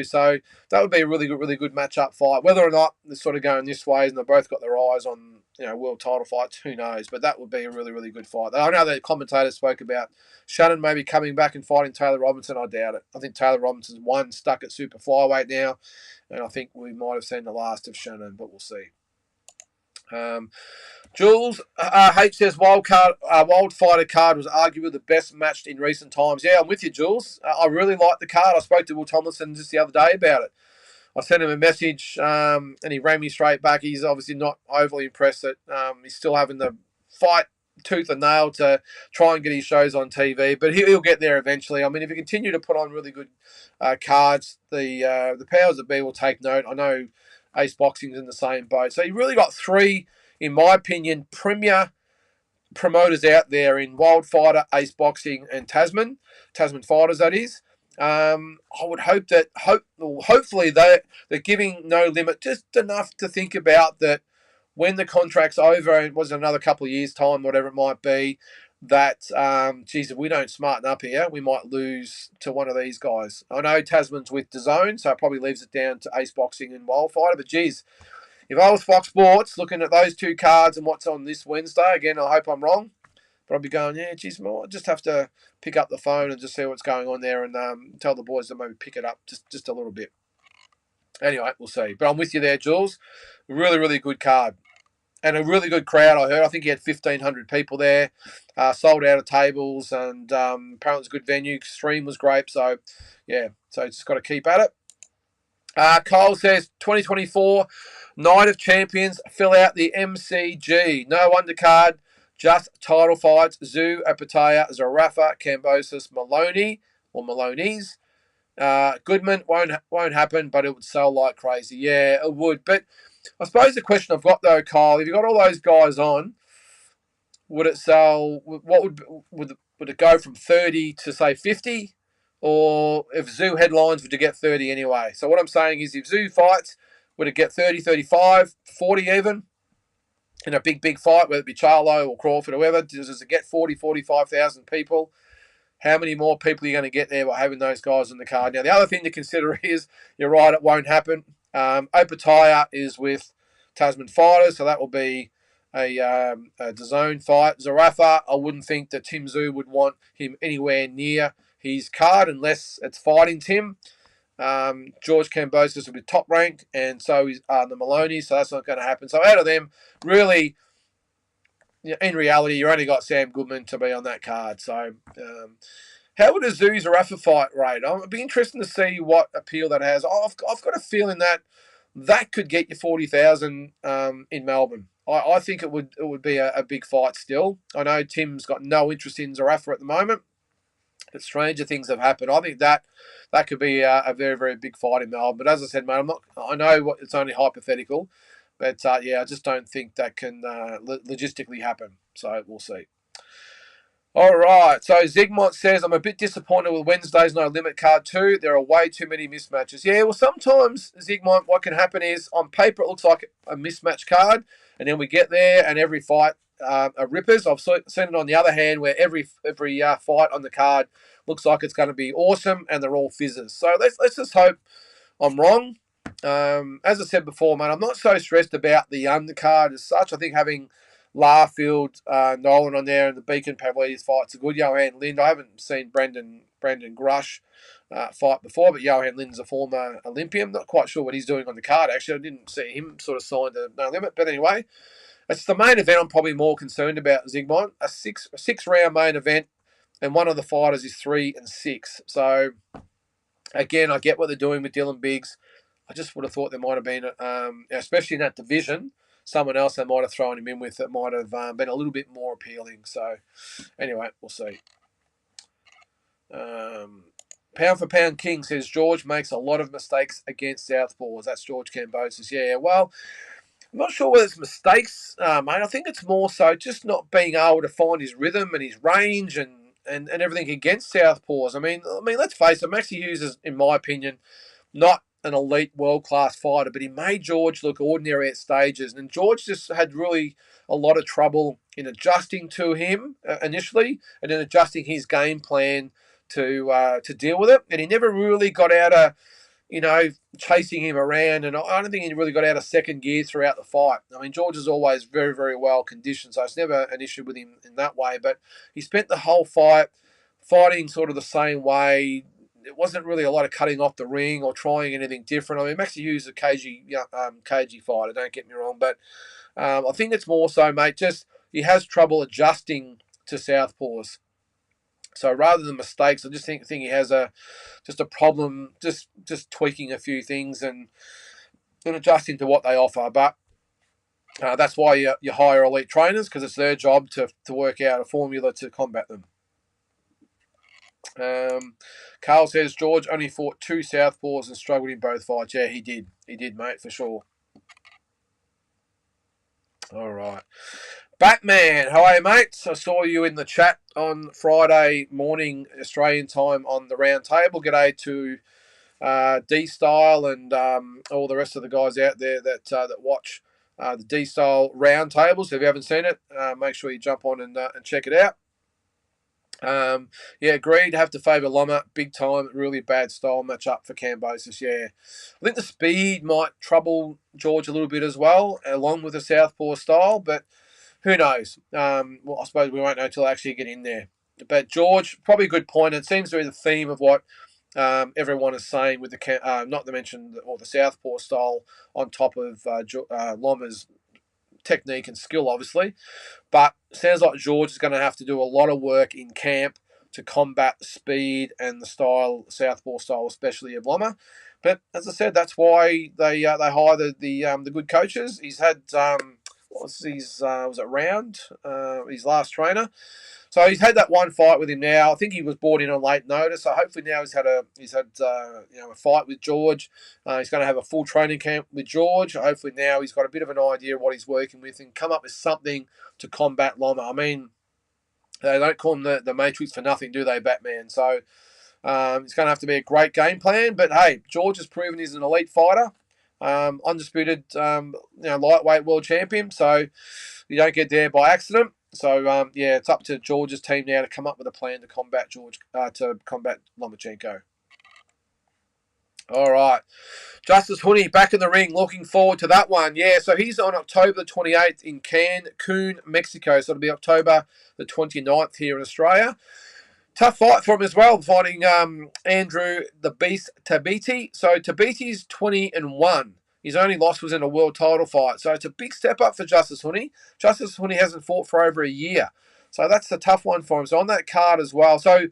So that would be a really good match-up fight. Whether or not they're sort of going this way and they've both got their eyes on world title fights, who knows? But that would be a really good fight. I know the commentators spoke about Shannon maybe coming back and fighting Taylor Robinson. I doubt it. I think Taylor Robinson's stuck at super flyweight now, and I think we might have seen the last of Shannon, but we'll see. Jules H says Wild Fighter card was arguably the best matched in recent times. Yeah, I'm with you, Jules. I really like the card. I spoke to Will Tomlinson just the other day about it. I sent him a message and he rang me straight back. He's obviously not overly impressed that he's still having to fight tooth and nail to try and get his shows on TV, but he'll get there eventually. I mean, if he continue to put on really good cards, the powers that be will take note. I know Ace Boxing's in the same boat. So you really got 3, in my opinion, premier promoters out there in Wild Fighter, Ace Boxing, and Tasman Fighters, that is. I would hope that, hopefully they're giving No Limit just enough to think about that when the contract's over, and it was another couple of years' time, whatever it might be, that, if we don't smarten up here, we might lose to one of these guys. I know Tasman's with DAZN, so it probably leaves it down to Ace Boxing and Wildfighter, but if I was Fox Sports looking at those 2 cards and what's on this Wednesday, again, I hope I'm wrong, but I'd be going, I just have to pick up the phone and just see what's going on there and tell the boys to maybe pick it up just a little bit. Anyway, we'll see. But I'm with you there, Jules. Really good card. And a really good crowd, I heard. I think he had 1,500 people there, sold out of tables, and apparently it was a good venue. Stream was great. So, yeah, so just got to keep at it. Kyle says, 2024, Night of Champions, fill out the MCG. No undercard, just title fights. Zoo, Apataya, Zarafa, Cambosis, Maloney, or Maloney's. Goodman won't happen, but it would sell like crazy. Yeah, it would. But I suppose the question I've got though, Kyle, if you got all those guys on, would it sell? What would it go from 30 to say 50? Or if Zoo headlines, would you get 30 anyway? So what I'm saying is, if Zoo fights, would it get 30, 35, 40 even? In a big fight, whether it be Charlo or Crawford or whoever, does it get 40, 45,000 people? How many more people are you going to get there by having those guys on the card? Now, the other thing to consider is, you're right, it won't happen. Opataya is with Tasman Fighters, so that will be a DAZN fight. Zarafa, I wouldn't think that Tim Tszyu would want him anywhere near his card unless it's fighting Tim. George Kambosos will be top rank, and so is the Maloney, so that's not going to happen. So out of them, really, in reality, you only got Sam Goodman to be on that card. So how would a Tszyu Zarafa fight rate? It'd be interesting to see what appeal that has. I've got a feeling that could get you 40,000 in Melbourne. I think it would be a big fight still. I know Tim's got no interest in Zarafa at the moment, but stranger things have happened. I think that could be a very, very big fight in Melbourne. But as I said, mate, I know it's only hypothetical, but yeah, I just don't think that can logistically happen. So we'll see. All right, so Zygmunt says, I'm a bit disappointed with Wednesday's no limit card too. There are way too many mismatches. Yeah, well, sometimes, Zygmunt, what can happen is on paper it looks like a mismatch card, and then we get there and every fight are rippers. I've seen it on the other hand where every fight on the card looks like it's going to be awesome and they're all fizzes. So let's just hope I'm wrong. As I said before, man, I'm not so stressed about the undercard as such. I think having Larfield, Nolan on there, and the Beacon Pavlidis fight's a good. Johan Lind, I haven't seen Brendan Grush fight before, but Johan Lind's a former Olympian. Not quite sure what he's doing on the card, actually. I didn't see him sort of sign to No Limit. But anyway, it's the main event I'm probably more concerned about, Zygmunt. A six-round main event, and one of the fighters is 3 and 6. So, again, I get what they're doing with Dylan Biggs. I just would have thought there might have been, especially in that division, someone else they might have thrown him in with that might have been a little bit more appealing. So, anyway, we'll see. Pound for Pound King says, George makes a lot of mistakes against Southpaws. That's George Kambosos. Yeah, well, I'm not sure whether it's mistakes, mate. I think it's more so just not being able to find his rhythm and his range and everything against Southpaws. I mean, let's face it, Maxie Hughes is, in my opinion, not an elite world-class fighter, but he made George look ordinary at stages. And George just had really a lot of trouble in adjusting to him initially and then adjusting his game plan to deal with it. And he never really got out of, chasing him around. And I don't think he really got out of second gear throughout the fight. I mean, George is always very, very well conditioned, so it's never an issue with him in that way. But he spent the whole fight fighting sort of the same way. It wasn't really a lot of cutting off the ring or trying anything different. I mean, Maxie Hughes is a cagey fighter, don't get me wrong. But I think it's more so, mate, just he has trouble adjusting to Southpaws. So rather than mistakes, I just think he has just a problem just tweaking a few things and adjusting to what they offer. But that's why you hire elite trainers, because it's their job to work out a formula to combat them. Carl says George only fought 2 Southpaws and struggled in both fights. Yeah, he did, mate, for sure. All right. Batman, how are you, mates? I saw you in the chat on Friday morning Australian time on the round table. G'day to D-Style and all the rest of the guys out there that watch the D-Style round tables. If you haven't seen it, make sure you jump on and check it out. Yeah, agreed. Have to favour Loma big time. Really bad style matchup for Kambosos. Yeah, I think the speed might trouble George a little bit as well, along with the southpaw style. But who knows? Well, I suppose we won't know until I actually get in there. But George, probably a good point. It seems to be the theme of what everyone is saying with the not to mention the southpaw style on top of Loma's technique and skill, obviously. But sounds like George is going to have to do a lot of work in camp to combat the speed and the style, southpaw style, especially of Loma. But as I said, that's why they hire the good coaches. He's had was it Round, his last trainer. So he's had that one fight with him now. I think he was brought in on late notice. So hopefully now he's had a fight with George. He's going to have a full training camp with George. Hopefully now he's got a bit of an idea of what he's working with and come up with something to combat Loma. I mean, they don't call him the Matrix for nothing, do they, Batman? So it's going to have to be a great game plan. But hey, George has proven he's an elite fighter, undisputed, lightweight world champion. So you don't get there by accident. So it's up to George's team now to come up with a plan to combat Lomachenko. All right. Justice Honey back in the ring. Looking forward to that one. Yeah, so he's on October the 28th in Cancun, Mexico. So it'll be October the 29th here in Australia. Tough fight for him as well, fighting Andrew the Beast Tabiti. So Tabiti's 20-1. His only loss was in a world title fight. So it's a big step up for Justice Honey. Justice Honey hasn't fought for over a year. So that's a tough one for him. So on that card as well. So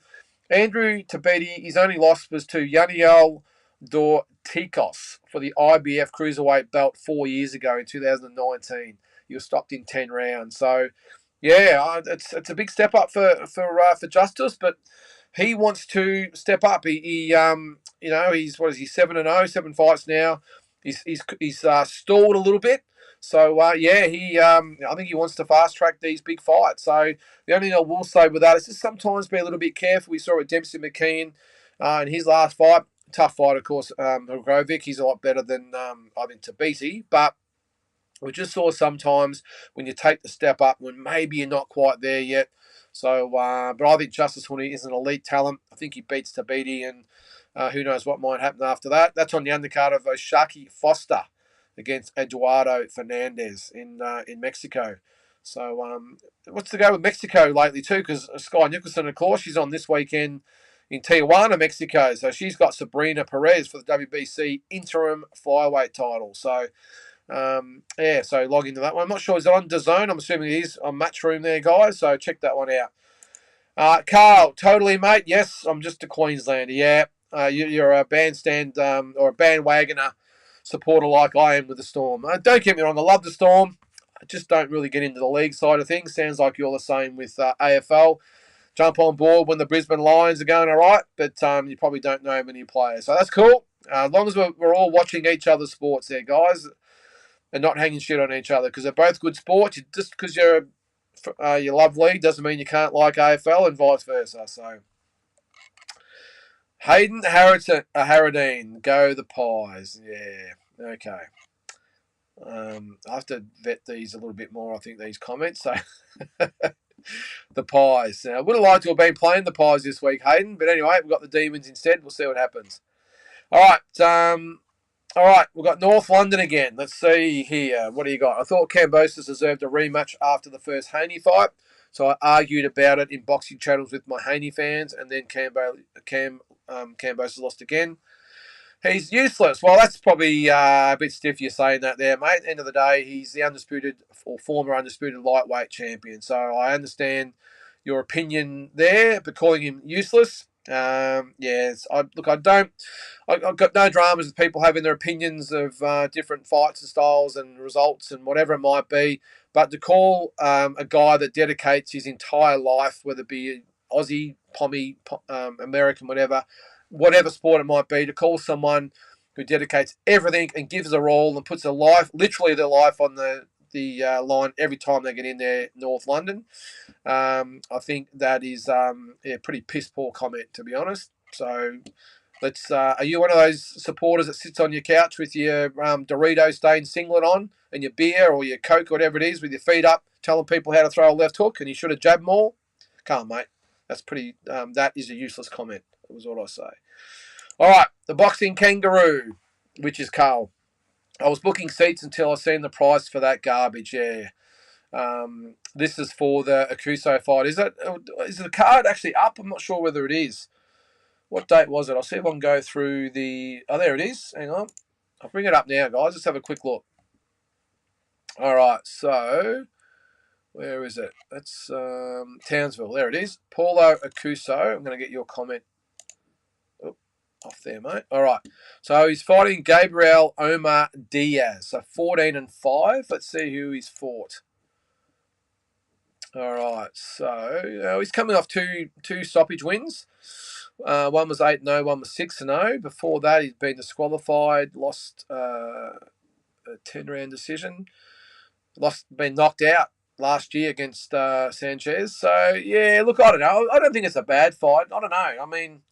Andrew Tabiti, his only loss was to Yaniel Dorticos for the IBF Cruiserweight belt 4 years ago in 2019. He was stopped in 10 rounds. So yeah, it's a big step up for Justice, but he wants to step up. He he's what is he 7-0, 7 fights now. He's stalled a little bit. So I think he wants to fast track these big fights. So the only thing I will say with that is just sometimes be a little bit careful. We saw it Dempsey McKean in his last fight. Tough fight, of course. Grovic, he's a lot better than I think Tabiti, but we just saw sometimes when you take the step up when maybe you're not quite there yet. So, but I think Justice Honey is an elite talent. I think he beats Tabiti, and who knows what might happen after that. That's on the undercard of Oshaki Foster against Eduardo Fernandez in Mexico. So, what's the go with Mexico lately too? Because Sky Nicholson, of course, she's on this weekend in Tijuana, Mexico. So she's got Sabrina Perez for the WBC interim flyweight title. So. So log into that one. I'm not sure, is it on DAZN? I'm assuming it is on Matchroom there, guys. So check that one out. Carl, totally, mate. Yes, I'm just a Queenslander. Yeah, you're a bandstand or a bandwagoner supporter like I am with the Storm. Don't get me wrong, I love the Storm. I just don't really get into the league side of things. Sounds like you're the same with AFL. Jump on board when the Brisbane Lions are going all right, but you probably don't know many players. So that's cool. As long as we're all watching each other's sports there, guys, and not hanging shit on each other, because they're both good sports. Just because you love league doesn't mean you can't like AFL and vice versa. So Hayden Harradine, go the Pies. Yeah, okay. I have to vet these a little bit more, I think, these comments. So the Pies. Now, I would have liked to have been playing the Pies this week, Hayden, but anyway, we've got the Demons instead. We'll see what happens. All right, we've got North London again. Let's see here. What do you got? I thought Kambosos deserved a rematch after the first Haney fight, so I argued about it in boxing channels with my Haney fans, and then Kambosos lost again. He's useless. Well, that's probably a bit stiff you're saying that there, mate. At the end of the day, he's the undisputed or former undisputed lightweight champion, so I understand your opinion there, but calling him useless. Yes, I've got no dramas with people having their opinions of different fights and styles and results and whatever it might be. But to call a guy that dedicates his entire life, whether it be Aussie, Pommy, American, whatever sport it might be, to call someone who dedicates everything and gives their all and puts literally their life on the line every time they get in there, North London. I think that is pretty piss poor comment, to be honest. So let's. Are you one of those supporters that sits on your couch with your Dorito stained singlet on and your beer or your Coke, whatever it is, with your feet up, telling people how to throw a left hook and you should have jabbed more? Come on, mate. That's pretty. That is a useless comment. That was all I say. All right, the boxing kangaroo, which is Carl. I was booking seats until I seen the price for that garbage. Yeah. This is for the Akuso fight. Is the card actually up? I'm not sure whether it is. What date was it? I'll see if I can go through the... Oh, there it is. Hang on. I'll bring it up now, guys. Let's have a quick look. All right, so... Where is it? That's Townsville. There it is. Paulo Akuso. I'm going to get your comment off there, mate. All right. So he's fighting Gabriel Omar Diaz. So 14-5. Let's see who he's fought. All right. So he's coming off two stoppage wins. One was 8-0, one was 6-0. Before that, he'd been disqualified, lost a 10-round decision, been knocked out last year against Sanchez. So, yeah, look, I don't know. I don't think it's a bad fight. I don't know. I mean,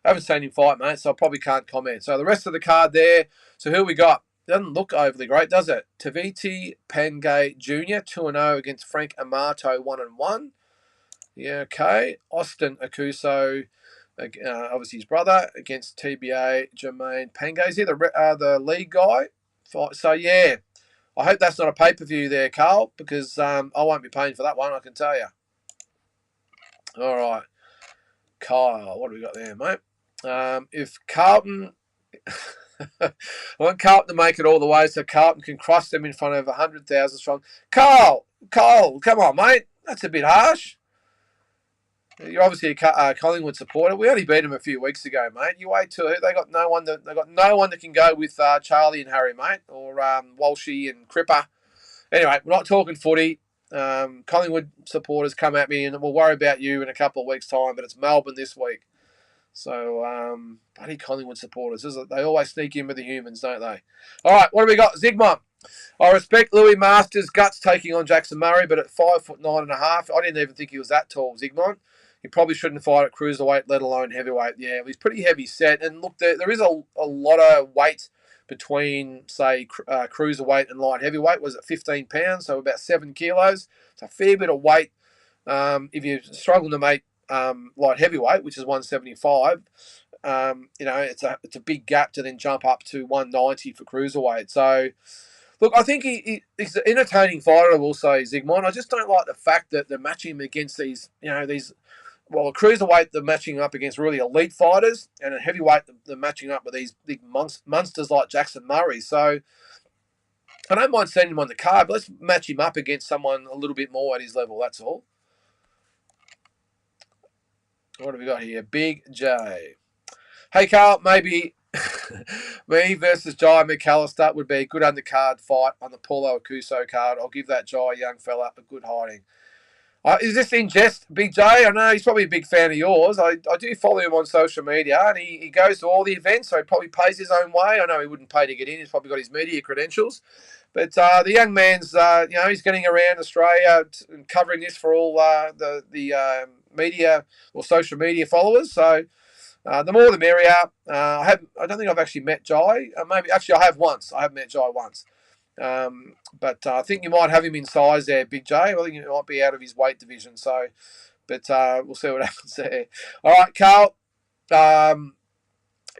I haven't seen him fight, mate, so I probably can't comment. So the rest of the card there. So who we got? Doesn't look overly great, does it? Taviti Pangay Jr., 2-0 against Frank Amato, 1-1. Yeah, okay. Austin Akuso, obviously his brother, against TBA Jermaine Pango. Is he the league guy? So, yeah, I hope that's not a pay-per-view there, Carl, because I won't be paying for that one, I can tell you. All right. Kyle, what do we got there, mate? If Carlton... I want Carlton to make it all the way so Carlton can cross them in front of 100,000 strong. Carl, come on, mate. That's a bit harsh. You're obviously a Collingwood supporter. We only beat them a few weeks ago, mate. You wait till they got no one that can go with Charlie and Harry, mate, or Walshy and Cripper. Anyway, we're not talking footy. Collingwood supporters come at me, and we'll worry about you in a couple of weeks' time. But it's Melbourne this week, so bloody Collingwood supporters. They always sneak in with the humans, don't they? All right, what do we got? Zigmund. I respect Louis Masters' guts taking on Jackson Murray, but at 5'9.5", I didn't even think he was that tall, Zigmund. He probably shouldn't fight at cruiserweight, let alone heavyweight. Yeah, he's pretty heavy set. And look, there is a lot of weight between, say, cruiserweight and light heavyweight. Was it 15 pounds? So about 7 kilos. It's a fair bit of weight. If you're struggling to make light heavyweight, which is 175, it's a big gap to then jump up to 190 for cruiserweight. So, look, I think he's an entertaining fighter, I will say, Zigmund. I just don't like the fact that they're matching him against these. Well, a cruiserweight, they're matching up against really elite fighters, and a heavyweight, they're matching up with these big monsters like Jackson Murray. So I don't mind sending him on the card, but let's match him up against someone a little bit more at his level, that's all. What have we got here? Big J. Hey, Carl, maybe me versus Jai McAllister would be a good undercard fight on the Paulo Acuso card. I'll give that Jai young fella a good hiding. Is this in jest, Big J? I know he's probably a big fan of yours. I do follow him on social media, and he goes to all the events, so he probably pays his own way. I know he wouldn't pay to get in. He's probably got his media credentials. But the young man's, he's getting around Australia and covering this for all the media or social media followers. So the more the merrier. I don't think I've actually met Jai. Actually I have once. I have met Jai once. But I think you might have him in size there, Big J. I think he might be out of his weight division. So, but we'll see what happens there. All right, Carl.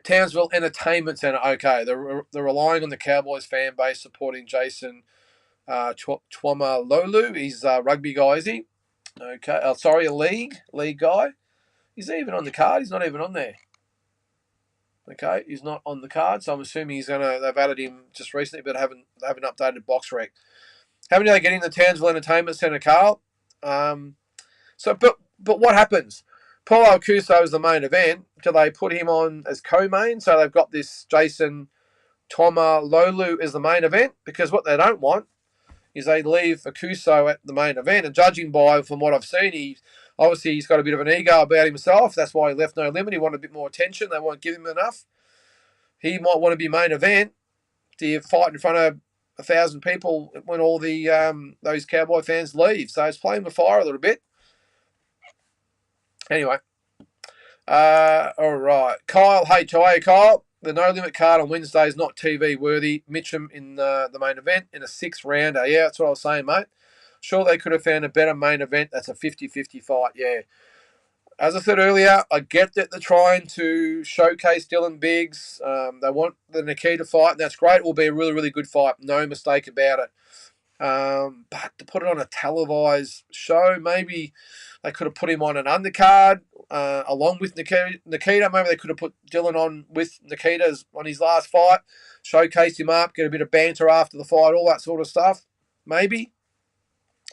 Townsville Entertainment Centre. Okay, they're relying on the Cowboys fan base supporting Jason Twamalolu. He's a rugby guy, is he? Okay. Sorry, a league guy. Is he even on the card? He's not even on there. Okay, he's not on the card, so I'm assuming they've added him just recently, but haven't updated box rec. How many are they getting in the Townsville Entertainment Centre, Carl? But what happens? Paulo Acuso is the main event. Do they put him on as co-main? So they've got this Jason Twamalolu as the main event, because what they don't want is they leave Acuso at the main event. And judging from what I've seen, he's got a bit of an ego about himself. That's why he left No Limit. He wanted a bit more attention. They won't give him enough. He might want to be main event. Do you fight in front of 1,000 people when all the those Cowboy fans leave? So it's playing with fire a little bit. Anyway. All right. Kyle, hey, Kyle. The No Limit card on Wednesday is not TV worthy. Mitchum in the main event in a 6th rounder. Yeah, that's what I was saying, mate. Sure, they could have found a better main event. That's a 50-50 fight, yeah. As I said earlier, I get that they're trying to showcase Dylan Biggs. They want the Nikita fight, and that's great. It will be a really, really good fight. No mistake about it. But to put it on a televised show, maybe they could have put him on an undercard along with Nikita. Maybe they could have put Dylan on with Nikita on his last fight, showcase him up, get a bit of banter after the fight, all that sort of stuff. Maybe.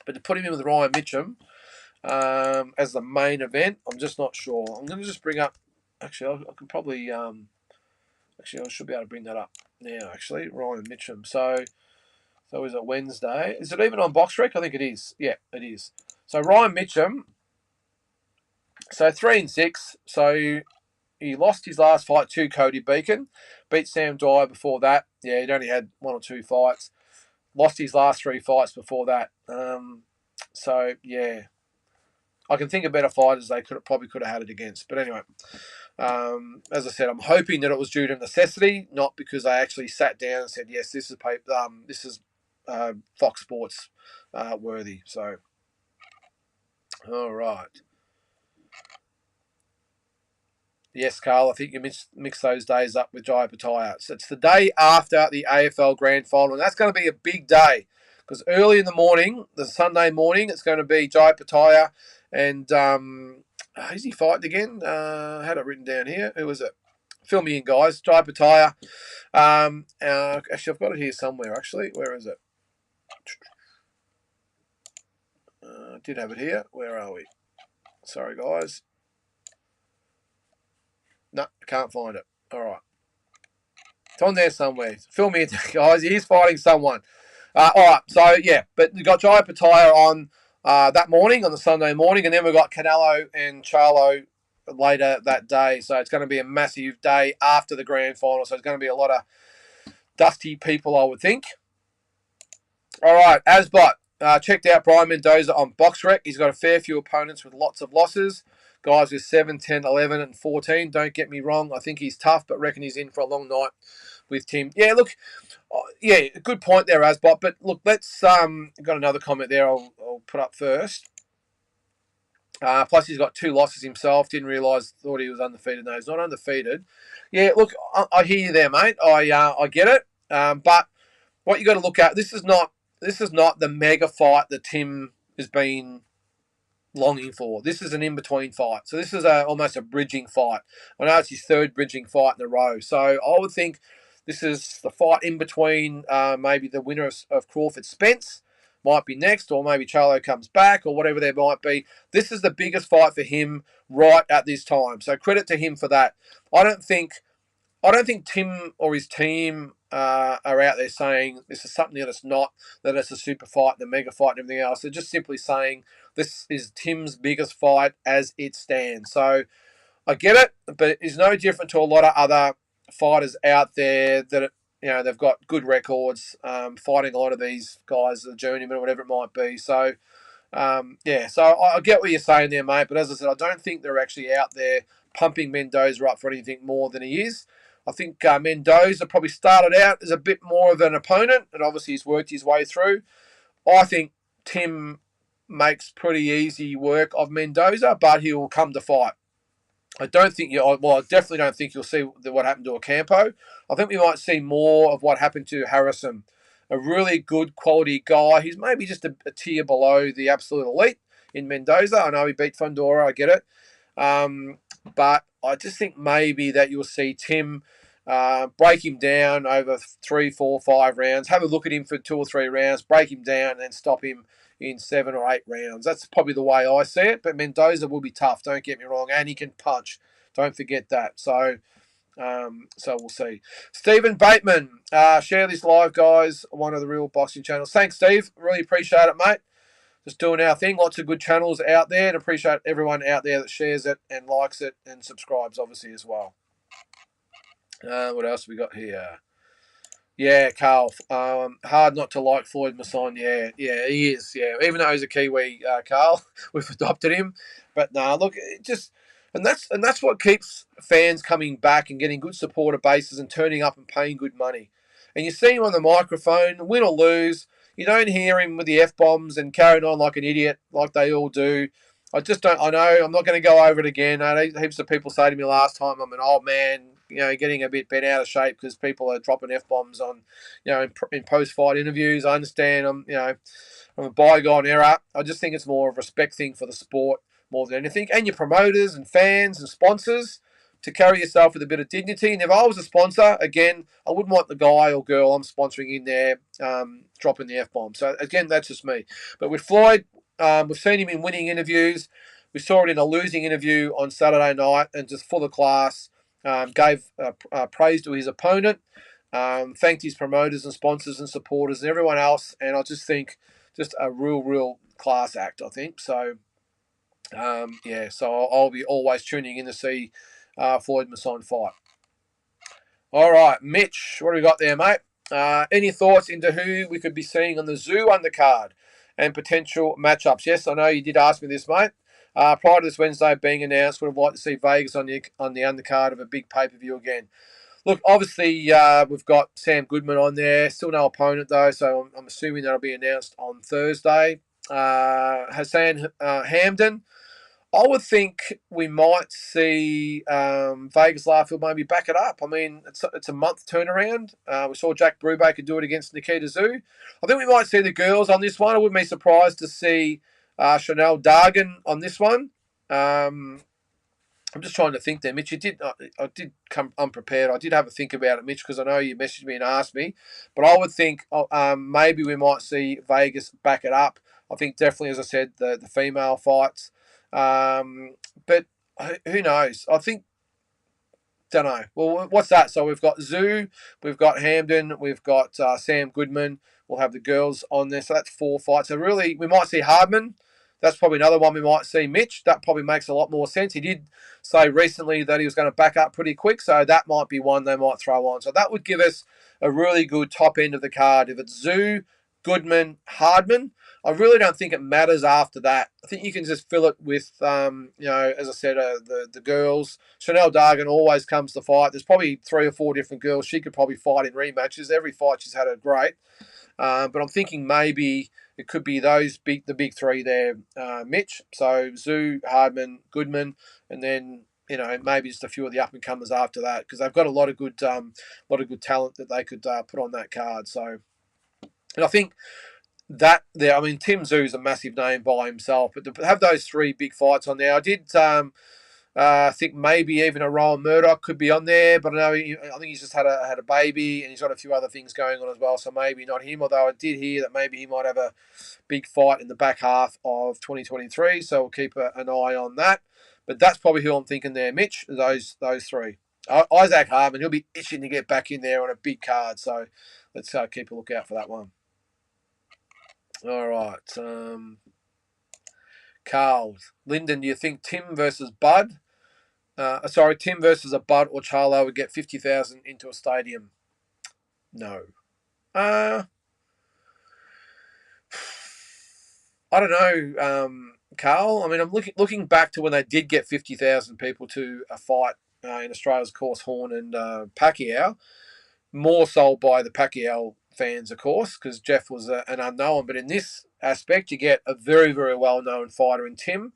But to put him in with Ryan Mitchum as the main event, I'm just not sure. I'm going to just bring up... Actually, I can probably... Actually, I should be able to bring that up now, actually. Ryan Mitchum. So is it Wednesday? Is it even on box rec? I think it is. Yeah, it is. So Ryan Mitchum... So 3-6. So he lost his last fight to Cody Beacon. Beat Sam Dyer before that. Yeah, he'd only had 1 or 2 fights. Lost his last 3 fights before that. So, yeah. I can think of better fighters they probably could have had it against. But anyway, as I said, I'm hoping that it was due to necessity, not because they actually sat down and said, yes, this is Fox Sports worthy. So, all right. Yes, Carl, I think you mix those days up with Jaya Pattaya. So it's the day after the AFL Grand Final, and that's going to be a big day because early in the morning, the Sunday morning, it's going to be Jaya Pattaya and who's he fighting again? I had it written down here. Who was it? Fill me in, guys. Jaya Pattaya. Actually, I've got it here somewhere, actually. Where is it? I did have it here. Where are we? Sorry, guys. No, can't find it. All right. It's on there somewhere. Fill me in, guys. He is fighting someone. All right. So, yeah. But we got Jaya Pattaya on that morning, on the Sunday morning. And then we've got Canelo and Charlo later that day. So it's going to be a massive day after the grand final. So it's going to be a lot of dusty people, I would think. All right. Asbot. Checked out Brian Mendoza on BoxRec. He's got a fair few opponents with lots of losses. Guys with 7, 10, 11, and 14. Don't get me wrong. I think he's tough, but reckon he's in for a long night with Tim. Yeah, look. Yeah, good point there, Asbot. But look, let's... got another comment there I'll put up first. Plus, he's got 2 losses himself. Didn't realise, thought he was undefeated. No, he's not undefeated. Yeah, look, I hear you there, mate. I get it. But what you got to look at, this is not the mega fight that Tim has been longing for. This is an in-between fight. So this is almost a bridging fight. I know it's his 3rd bridging fight in a row. So I would think this is the fight in between maybe the winner of Crawford Spence might be next, or maybe Charlo comes back, or whatever there might be. This is the biggest fight for him right at this time. So credit to him for that. I don't think Tim or his team are out there saying this is something that it's not, that it's a super fight, the mega fight and everything else. They're just simply saying this is Tim's biggest fight as it stands. So I get it, but it's no different to a lot of other fighters out there that, they've got good records, fighting a lot of these guys, the journeyman or whatever it might be. So, so I get what you're saying there, mate. But as I said, I don't think they're actually out there pumping Mendoza up for anything more than he is. I think Mendoza probably started out as a bit more of an opponent, and obviously he's worked his way through. I think Tim makes pretty easy work of Mendoza, but he will come to fight. I definitely don't think you'll see what happened to Ocampo. I think we might see more of what happened to Harrison. A really good quality guy. He's maybe just a tier below the absolute elite in Mendoza. I know he beat Fundora, I get it. But I just think maybe that you'll see Tim break him down over 3, 4, 5 rounds. Have a look at him for 2 or 3 rounds, break him down, and then stop him in 7 or 8 rounds. That's probably the way I see it. But Mendoza will be tough, don't get me wrong, and he can punch. Don't forget that. So we'll see. Stephen Bateman, share this live, guys. One of the real boxing channels. Thanks, Steve. Really appreciate it, mate. Just doing our thing. Lots of good channels out there, and appreciate everyone out there that shares it and likes it and subscribes, obviously, as well. What else we got here? Yeah, Carl. Hard not to like Floyd Masson. Yeah, he is. Yeah, even though he's a Kiwi, Carl, we've adopted him. But no, look, that's what keeps fans coming back and getting good supporter bases and turning up and paying good money. And you see him on the microphone, win or lose. You don't hear him with the F-bombs and carrying on like an idiot like they all do. I just don't. I know I'm not going to go over it again. I had heaps of people say to me last time I'm an old man, getting a bit bent out of shape because people are dropping F-bombs on, in post-fight interviews. I understand I'm a bygone era. I just think it's more of a respect thing for the sport more than anything. And your promoters and fans and sponsors to carry yourself with a bit of dignity. And if I was a sponsor, again, I wouldn't want the guy or girl I'm sponsoring in there dropping the F-bomb. So, again, that's just me. But with Floyd, we've seen him in winning interviews. We saw it in a losing interview on Saturday night and just full of class. Gave praise to his opponent, thanked his promoters and sponsors and supporters and everyone else. And I just think just a real class act, I think. So, so I'll be always tuning in to see Floyd Masson fight. All right, Mitch, what do we got there, mate? Any thoughts into who we could be seeing on the Zoo undercard and potential matchups? Yes, I know you did ask me this, mate. Prior to this Wednesday being announced, would have liked to see Vegas on the undercard of a big pay-per-view again. Look, obviously, we've got Sam Goodman on there. Still no opponent, though, so I'm assuming that'll be announced on Thursday. Hassan Hamdan, I would think we might see Vegas Larfield maybe back it up. I mean, it's a month turnaround. We saw Jack Brubaker do it against Nikita Zoo. I think we might see the girls on this one. I wouldn't be surprised to see Chanel Dargan on this one. I'm just trying to think there, Mitch. I did come unprepared. I did have a think about it, Mitch, because I know you messaged me and asked me. But I would think maybe we might see Vegas back it up. I think definitely, as I said, the female fights. But who knows? I think, don't know. Well, what's that? So we've got Zoo, we've got Hamden, we've got Sam Goodman. We'll have the girls on there. So that's 4 fights. So really, we might see Hardman. That's probably another one we might see. Mitch, that probably makes a lot more sense. He did say recently that he was going to back up pretty quick, so that might be one they might throw on. So that would give us a really good top end of the card. If it's Zoo, Goodman, Hardman, I really don't think it matters after that. I think you can just fill it with, as I said, the girls. Chanel Dargan always comes to fight. There's probably 3 or 4 different girls she could probably fight in rematches. Every fight she's had a great. But I'm thinking maybe it could be the big 3 there, Mitch. So Zoo, Hardman, Goodman, and then maybe just a few of the up and comers after that, because they've got a lot of good talent that they could put on that card. So, and I think that there, I mean, Tim Zoo's a massive name by himself, but to have those 3 big fights on there, I did. I think maybe even a Rowan Murdoch could be on there, but I think he's just had a baby and he's got a few other things going on as well, so maybe not him. Although I did hear that maybe he might have a big fight in the back half of 2023, so we'll keep an eye on that. But that's probably who I'm thinking there, Mitch. Those 3. Isaac Harmon, he'll be itching to get back in there on a big card, so let's keep a lookout for that one. All right, Carl Lyndon, do you think Tim versus Bud? Tim versus a Bud or Charlo would get 50,000 into a stadium? No. I don't know, Carl. I mean, I'm looking back to when they did get 50,000 people to a fight in Australia's course, Horn and Pacquiao. More sold by the Pacquiao fans, of course, because Jeff was an unknown. But in this aspect, you get a very, very well-known fighter in Tim,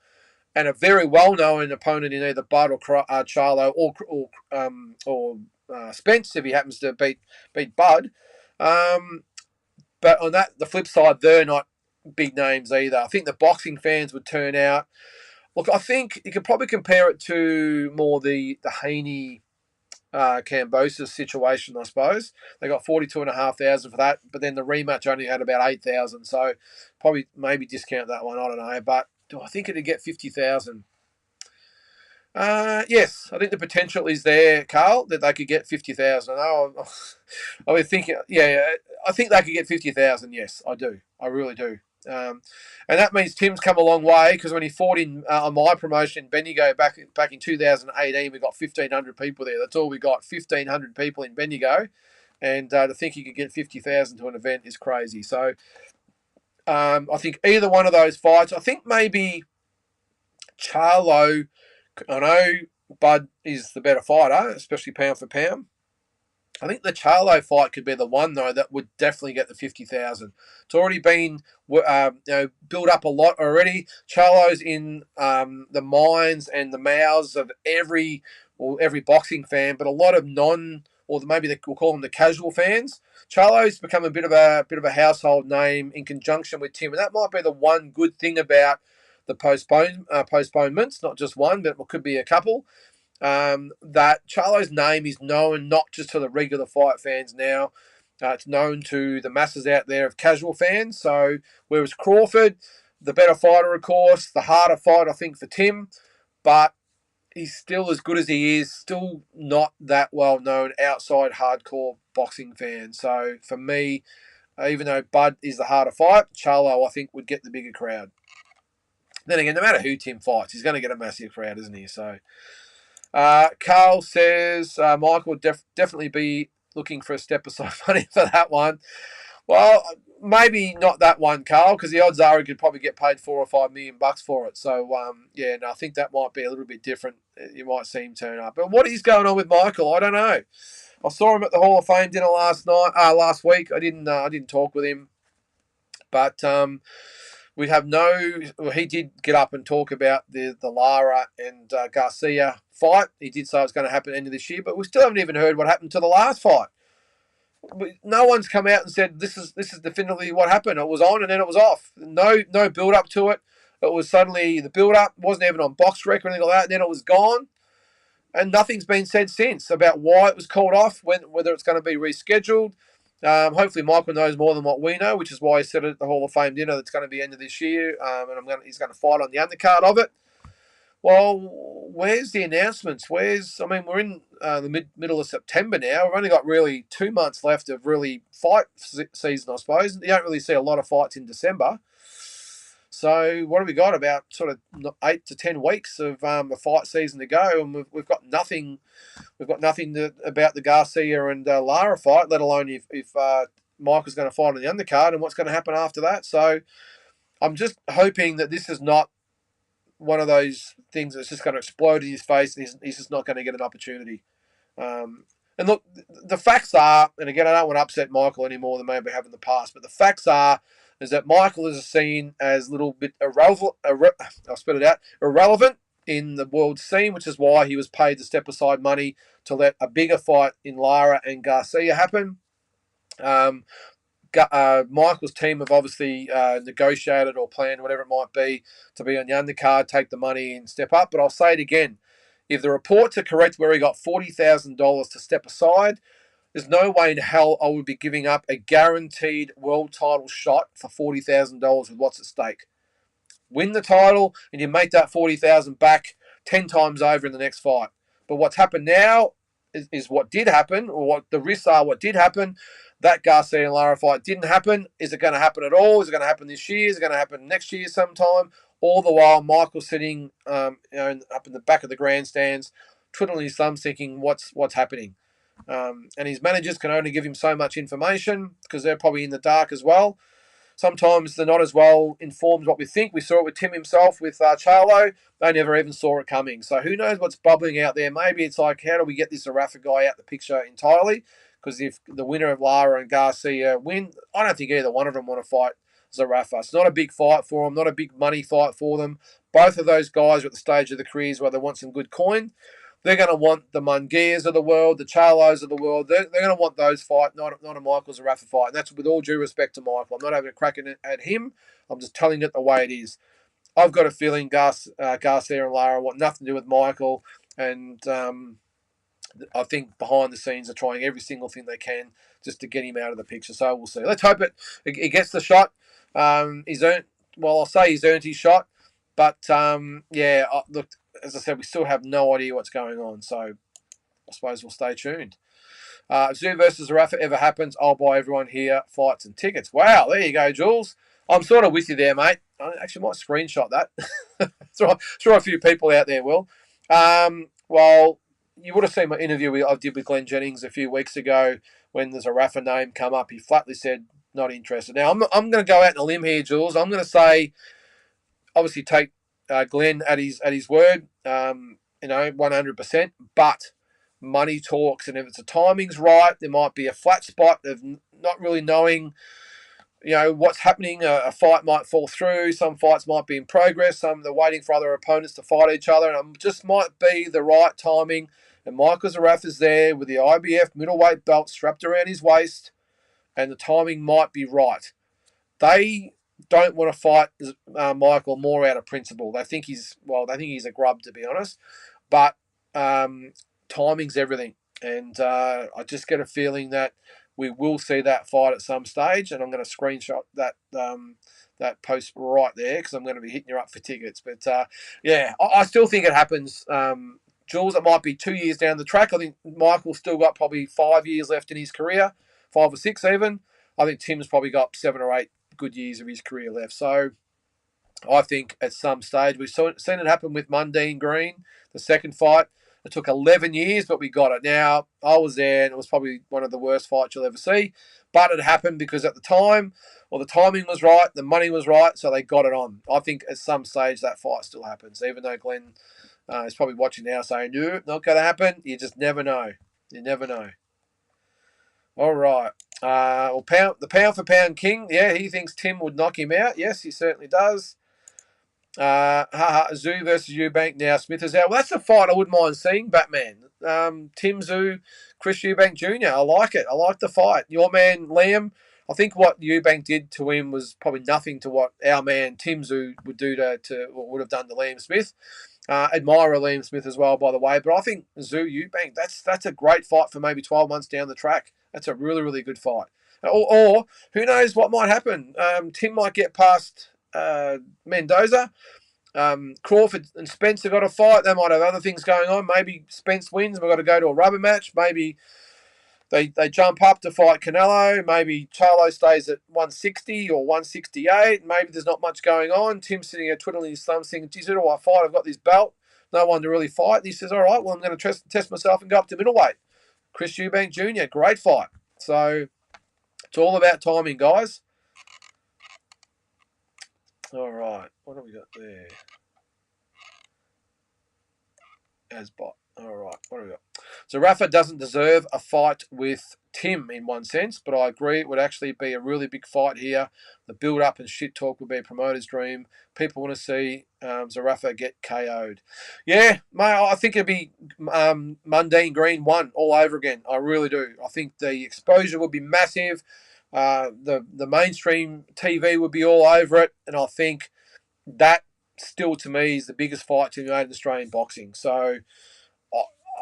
and a very well-known opponent in either Bud or Charlo or Spence if he happens to beat Bud. But on the flip side, they're not big names either. I think the boxing fans would turn out. Look, I think you could probably compare it to more the Haney Cambosis situation, I suppose. They got 42,500 for that, but then the rematch only had about 8,000. So probably maybe discount that one. I don't know, but do I think it'd get 50,000? Yes, I think the potential is there, Carl, that they could get 50,000. I was thinking, I think they could get 50,000. Yes, I do. I really do. And that means Tim's come a long way, because when he fought in on my promotion in Bendigo back in 2018, we got 1,500 people there. That's all we got, 1,500 people in Bendigo. And to think you could get 50,000 to an event is crazy. So I think either one of those fights, I think maybe Charlo, I know Bud is the better fighter, especially pound for pound. I think the Charlo fight could be the one, though, that would definitely get the 50,000. It's already been built up a lot already. Charlo's in the minds and the mouths of every boxing fan, but a lot of we'll call them the casual fans. Charlo's become a bit of a household name in conjunction with Tim, and that might be the one good thing about the postponements. Not just one, but it could be a couple. That Charlo's name is known not just to the regular fight fans now. It's known to the masses out there of casual fans. So whereas Crawford, the better fighter, of course, the harder fight, I think, for Tim, but he's still as good as he is, still not that well known outside hardcore boxing fans. So for me, even though Bud is the harder fight, Charlo, I think, would get the bigger crowd. Then again, no matter who Tim fights, he's going to get a massive crowd, isn't he? So Carl says Michael would definitely be looking for a step aside money for that one. Well, maybe not that one, Carl, because the odds are he could probably get paid $4 or $5 million for it. So I think that might be a little bit different. You might see him turn up. But what is going on with Michael? I don't know. I saw him at the Hall of Fame dinner last week. I didn't talk with him, but We have no. Well, he did get up and talk about the Lara and Garcia fight. He did say it was going to happen at the end of this year, but we still haven't even heard what happened to the last fight. No one's come out and said this is definitively what happened. It was on and then it was off. No build up to it. It was suddenly the build up wasn't even on box rec or anything like that, and then it was gone. And nothing's been said since about why it was called off, whether it's going to be rescheduled. Hopefully, Michael knows more than what we know, which is why he said at the Hall of Fame dinner that's going to be end of this year, and he's going to fight on the undercard of it. Well, where's the announcements? We're in the middle of September now. We've only got really 2 months left of really fight season, I suppose. You don't really see a lot of fights in December. So what have we got? About sort of 8 to 10 weeks of a fight season to go, and we've got nothing. We've got nothing about the Garcia and Lara fight, let alone if Michael's going to fight on the undercard and what's going to happen after that. So I'm just hoping that this is not one of those things that's just going to explode in his face and he's just not going to get an opportunity. And look, the facts are, and again, I don't want to upset Michael any more than maybe I have in the past, but the facts are is that Michael is seen as a little bit irrelevant. I'll spit it out. Irrelevant in the world scene, which is why he was paid to step aside money to let a bigger fight in Lara and Garcia happen. Michael's team have obviously negotiated or planned, whatever it might be, to be on the undercard, take the money and step up. But I'll say it again. If the reports are correct where he got $40,000 to step aside, there's no way in hell I would be giving up a guaranteed world title shot for $40,000 with what's at stake. Win the title and you make that $40,000 back 10 times over in the next fight. But what's happened now is what did happen, or what the risks are what did happen. That Garcia and Lara fight didn't happen. Is it going to happen at all? Is it going to happen this year? Is it going to happen next year sometime? All the while, Michael's sitting up in the back of the grandstands, twiddling his thumbs thinking, what's happening? And his managers can only give him so much information because they're probably in the dark as well. Sometimes they're not as well informed as what we think. We saw it with Tim himself, with Charlo. They never even saw it coming. So who knows what's bubbling out there? Maybe it's like, how do we get this Zarafa guy out the picture entirely? Because if the winner of Lara and Garcia win, I don't think either one of them want to fight Zarafa. It's not a big fight for them, not a big money fight for them. Both of those guys are at the stage of the careers where they want some good coin. They're going to want the Munguias of the world, the Charlos of the world. They're going to want those fight, not a Michael Zarafa fight. And that's with all due respect to Michael. I'm not having a crack at him. I'm just telling it the way it is. I've got a feeling Garcia and Lara want nothing to do with Michael. And I think behind the scenes they're trying every single thing they can just to get him out of the picture. So we'll see. Let's hope it gets the shot. He's earned. Well, I'll say he's earned his shot. But look, as I said, we still have no idea what's going on. So I suppose we'll stay tuned. If Zoo versus Zarafa ever happens, I'll buy everyone here fights and tickets. Wow, there you go, Jules. I'm sort of with you there, mate. I actually might screenshot that. Sure, a few people out there will. Well, you would have seen my interview I did with Glenn Jennings a few weeks ago when the Zarafa name come up. He flatly said not interested. Now, I'm going to go out on a limb here, Jules. I'm going to say, obviously, take Glenn at his word, 100%. But money talks, and if it's the timing's right, there might be a flat spot of not really knowing, what's happening. A fight might fall through. Some fights might be in progress. Some they're waiting for other opponents to fight each other, and it just might be the right timing. And Michael Zarafa's there with the IBF middleweight belt strapped around his waist, and the timing might be right. They don't want to fight Michael more out of principle. They think he's a grub, to be honest. But timing's everything, and I just get a feeling that we will see that fight at some stage. And I'm going to screenshot that post right there because I'm going to be hitting you up for tickets. But I still think it happens. Jules, it might be 2 years down the track. I think Michael's still got probably 5 years left in his career, 5 or 6 even. I think Tim's probably got 7 or 8 good years of his career left. So I think at some stage, we've seen it happen with Mundine Green, the second fight. It took 11 years, but we got it. Now, I was there, and it was probably one of the worst fights you'll ever see. But it happened because at the time, the timing was right, the money was right, so they got it on. I think at some stage that fight still happens, even though Glenn is probably watching now saying, no, not going to happen. You just never know. You never know. All right. The pound for pound king. Yeah, he thinks Tim would knock him out. Yes, he certainly does. Zoo versus Eubank. Now Smith is out. Well, that's a fight I wouldn't mind seeing, Batman. Tim Zoo, Chris Eubank Jr. I like it. I like the fight. Your man, Liam, I think what Eubank did to him was probably nothing to what our man, Tim Zoo, would do to or would have done to Liam Smith. Admire Liam Smith as well, by the way. But I think Zoo Eubank, that's a great fight for maybe 12 months down the track. That's a really, really good fight. Or who knows what might happen. Tim might get past Mendoza. Crawford and Spencer got a fight. They might have other things going on. Maybe Spence wins. We've got to go to a rubber match. Maybe they jump up to fight Canelo. Maybe Charlo stays at 160 or 168. Maybe there's not much going on. Tim's sitting there twiddling his thumbs thinking, geez, who do I fight? I've got this belt. No one to really fight. And he says, all right, well, I'm going to test myself and go up to middleweight. Chris Eubank Jr., great fight. So it's all about timing, guys. All right, what have we got there? Asbot. All right, what have we got? So Rafa doesn't deserve a fight with Tim in one sense, but I agree it would actually be a really big fight here. The build-up and shit talk would be a promoter's dream. People want to see Zarafa get KO'd. Yeah, mate, I think it'd be Mundine Green 1 all over again. I really do. I think the exposure would be massive. The mainstream TV would be all over it, and I think that still to me is the biggest fight to be made in Australian boxing. So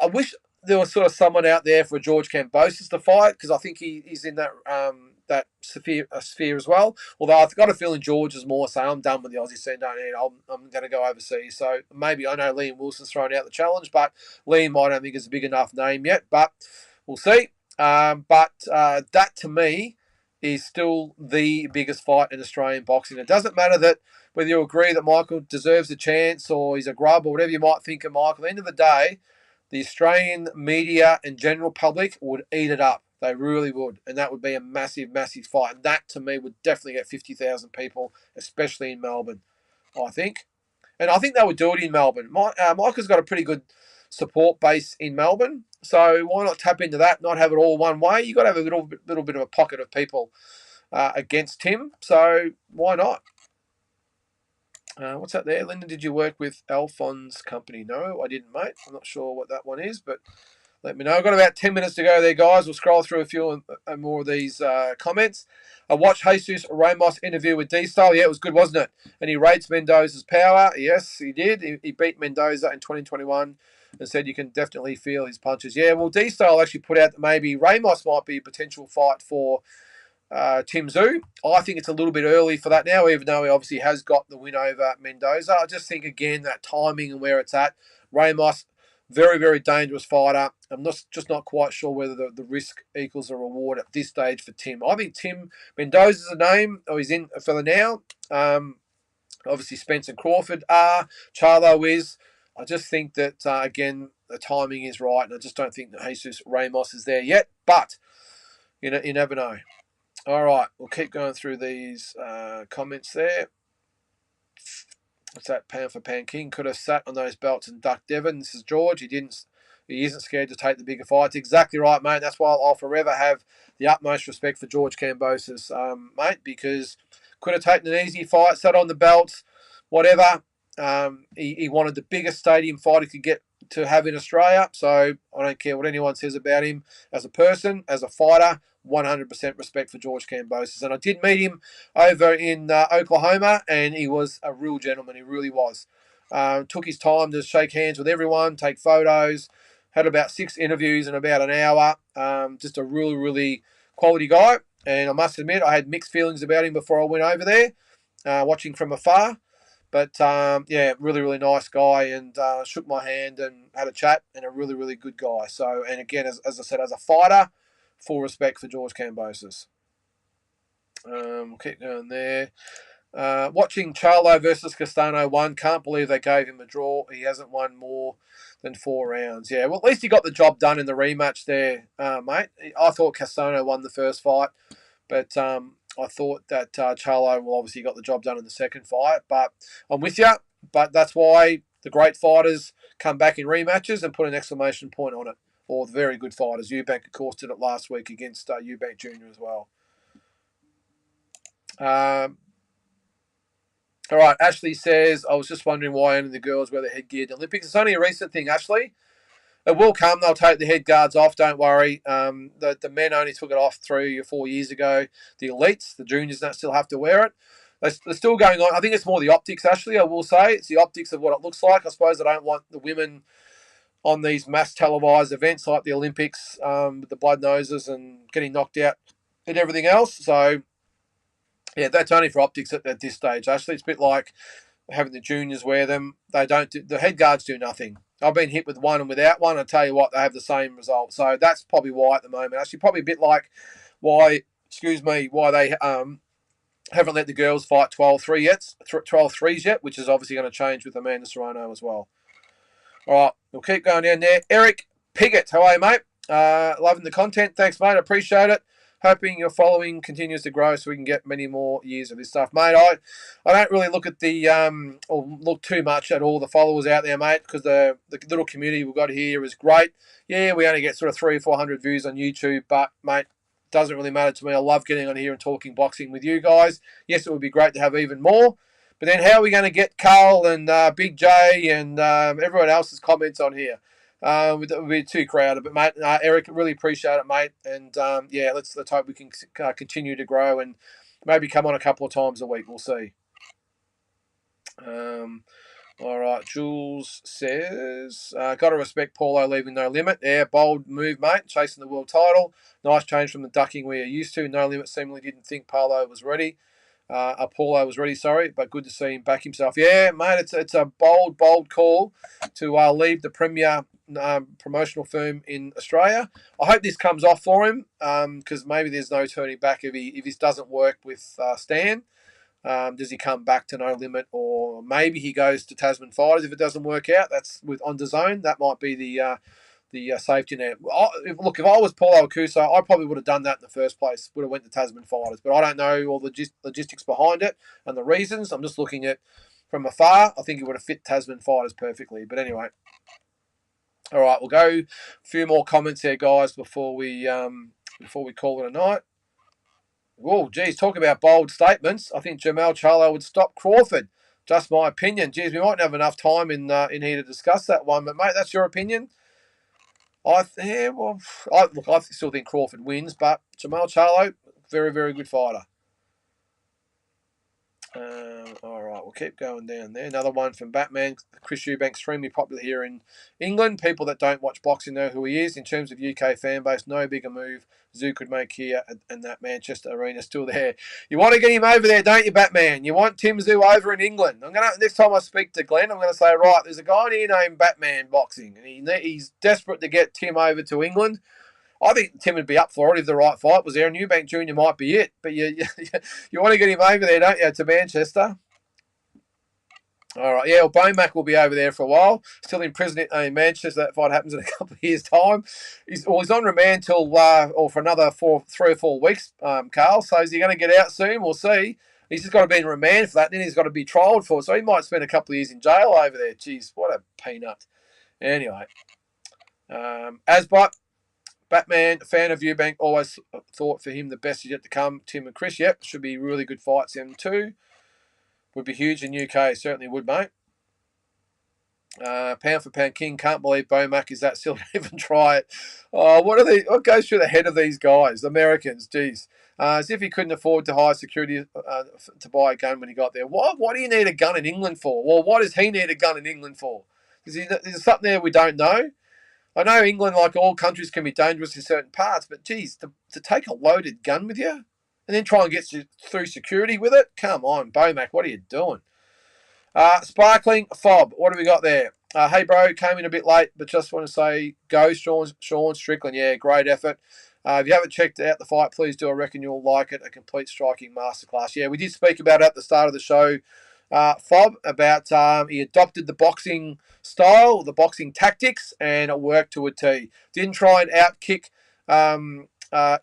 I wish there was sort of someone out there for George Kambosos to fight, because I think he's in that sphere as well. Although I've got a feeling George is more saying, I'm done with the Aussie scene, I'm going to go overseas. So maybe, I know Liam Wilson's thrown out the challenge, but Liam I don't think is a big enough name yet, but we'll see. But that to me is still the biggest fight in Australian boxing. It doesn't matter that whether you agree that Michael deserves a chance or he's a grub or whatever you might think of Michael. At the end of the day, the Australian media and general public would eat it up. They really would. And that would be a massive, massive fight. And that, to me, would definitely get 50,000 people, especially in Melbourne, I think. And I think they would do it in Melbourne. Michael's got a pretty good support base in Melbourne. So why not tap into that, not have it all one way? You've got to have a little bit of a pocket of people against him. So why not? What's that there? Lyndon, did you work with Alphon's company? No, I didn't, mate. I'm not sure what that one is, but let me know. I've got about 10 minutes to go there, guys. We'll scroll through a few more of these comments. I watched Jesus Ramos' interview with D-Style. Yeah, it was good, wasn't it? And he rates Mendoza's power. Yes, he did. He beat Mendoza in 2021 and said you can definitely feel his punches. Yeah, well, D-Style actually put out that maybe Ramos might be a potential fight for Tim Zoo. I think it's a little bit early for that now, even though he obviously has got the win over Mendoza. I just think, again, that timing and where it's at. Ramos, very, very dangerous fighter. I'm just not quite sure whether the risk equals the reward at this stage for Tim. I think Tim Mendoza's a name, or he's in for the now. Obviously, Spence and Crawford are. Charlo is. I just think that, again, the timing is right, and I just don't think that Jesus Ramos is there yet. But you never know. All right, we'll keep going through these comments there. What's that? Pound for pound king could have sat on those belts and ducked Devon. This is George. He isn't scared to take the bigger fights. Exactly right, mate. That's why I'll forever have the utmost respect for George Kambosos, mate, because could have taken an easy fight, sat on the belts, whatever. He wanted the biggest stadium fight he could get to have in Australia. So I don't care what anyone says about him as a person, as a fighter. 100% respect for George Kambosos. And I did meet him over in Oklahoma, and he was a real gentleman. He really was. Took his time to shake hands with everyone, take photos, had about 6 interviews in about an hour. Just a really, really quality guy. And I must admit, I had mixed feelings about him before I went over there, watching from afar. But, yeah, really, really nice guy, and shook my hand and had a chat, and a really, really good guy. So, and again, as I said, as a fighter, full respect for George Kambosos. We'll keep going there. Watching Charlo versus Castano 1. Can't believe they gave him a draw. He hasn't won more than 4 rounds. Yeah, well, at least he got the job done in the rematch there, mate. I thought Castano won the first fight, but I thought that Charlo will obviously got the job done in the second fight. But I'm with you. But that's why the great fighters come back in rematches and put an exclamation point on it. or the very good fighters. Eubank, of course, did it last week against Eubank Jr. as well. All right, Ashley says, I was just wondering why only the girls wear the headgear in the Olympics. It's only a recent thing, Ashley. It will come. They'll take the head guards off. Don't worry. The men only took it off 3 or 4 years ago. The elites, the juniors, don't still have to wear it. They're still going on. I think it's more the optics, Ashley, I will say. It's the optics of what it looks like. I suppose I don't want the women on these mass televised events like the Olympics with the blood noses and getting knocked out and everything else. So, yeah, that's only for optics at this stage, Ashley. It's a bit like having the juniors wear them. They don't do, the head guards do nothing. I've been hit with one and without one. I tell you what, they have the same result. So that's probably why at the moment. Actually, probably a bit like why they haven't let the girls fight 12-3 yet, 12-3s yet, which is obviously going to change with Amanda Serrano as well. All right, we'll keep going down there. Eric Piggott, how are you, mate? Loving the content. Thanks, mate. I appreciate it. Hoping your following continues to grow so we can get many more years of this stuff, mate. I don't really look at the or look too much at all the followers out there, mate, because the little community we've got here is great. Yeah, we only get sort of 300 or 400 views on YouTube, but mate, doesn't really matter to me. I love getting on here and talking boxing with you guys. Yes, it would be great to have even more. But then how are we going to get Carl and Big J and everyone else's comments on here? We're too crowded, but mate, Eric, really appreciate it, mate. And yeah, let's hope we can continue to grow and maybe come on a couple of times a week. We'll see. All right, Jules says, got to respect Paulo leaving No Limit. Yeah, bold move, mate. Chasing the world title. Nice change from the ducking we are used to. No Limit seemingly didn't think Paulo was ready. Paulo was ready, but good to see him back himself. Yeah, mate, it's a bold call to leave the premier promotional firm in Australia. I hope this comes off for him because maybe there's no turning back if this doesn't work with Stan. Does he come back to No Limit, or maybe he goes to Tasman Fighters if it doesn't work out? That's on DAZN. That might be the safety net. Look, if I was Paulo Akuso, I probably would have done that in the first place. Would have went to Tasman Fighters, but I don't know all the logistics behind it and the reasons. I'm just looking at from afar. I think he would have fit Tasman Fighters perfectly. But anyway, all right, we'll go a few more comments here, guys, before we call it a night. Whoa, geez, talk about bold statements. I think Jamal Charlo would stop Crawford. Just my opinion. Geez, we mightn't have enough time in here to discuss that one, but mate, that's your opinion. I still think Crawford wins, but Jamal Charlo, very, very good fighter. All right, we'll keep going down there. Another one from Batman. Chris Eubank, extremely popular here in England. People that don't watch boxing know who he is. In terms of UK fan base, no bigger move Zoo could make here, and that Manchester arena still there. You want to get him over there, don't you, Batman? You want Tim Zoo over in England. Next time I speak to Glenn, I'm going to say, right, there's a guy here named Batman Boxing, and he's desperate to get Tim over to England. I think Tim would be up for it if the right fight was there, and Eubank Jr. might be it. But you want to get him over there, don't you, to Manchester? All right, yeah, well, Bomac will be over there for a while. Still in prison in Manchester. That fight happens in a couple of years' time. He's on remand till or for another 3 or 4 weeks, Carl. So is he going to get out soon? We'll see. He's just got to be in remand for that. Then he's got to be trialled for it. So he might spend a couple of years in jail over there. Jeez, what a peanut. Anyway, Asbot, Batman, fan of Eubank, always thought for him the best is yet to come. Tim and Chris, yep, should be really good fights them too. Would be huge in UK, certainly would, mate. Pound for pound king, can't believe Bomac is that silly to even try it. Oh, what goes through the head of these guys, the Americans? Geez, as if he couldn't afford to hire security to buy a gun when he got there. What do you need a gun in England for? Well, what does he need a gun in England for? Is there something there we don't know? I know England, like all countries, can be dangerous in certain parts, but geez, to take a loaded gun with you and then try and get through security with it? Come on, Bomac, what are you doing? Sparkling Fob, what do we got there? Hey, bro, came in a bit late, but just want to say go, Sean Strickland. Yeah, great effort. If you haven't checked out the fight, please do. I reckon you'll like it. A complete striking masterclass. Yeah, we did speak about it at the start of the show, Fob, about he adopted the boxing style, the boxing tactics, and it worked to a T. Didn't try and outkick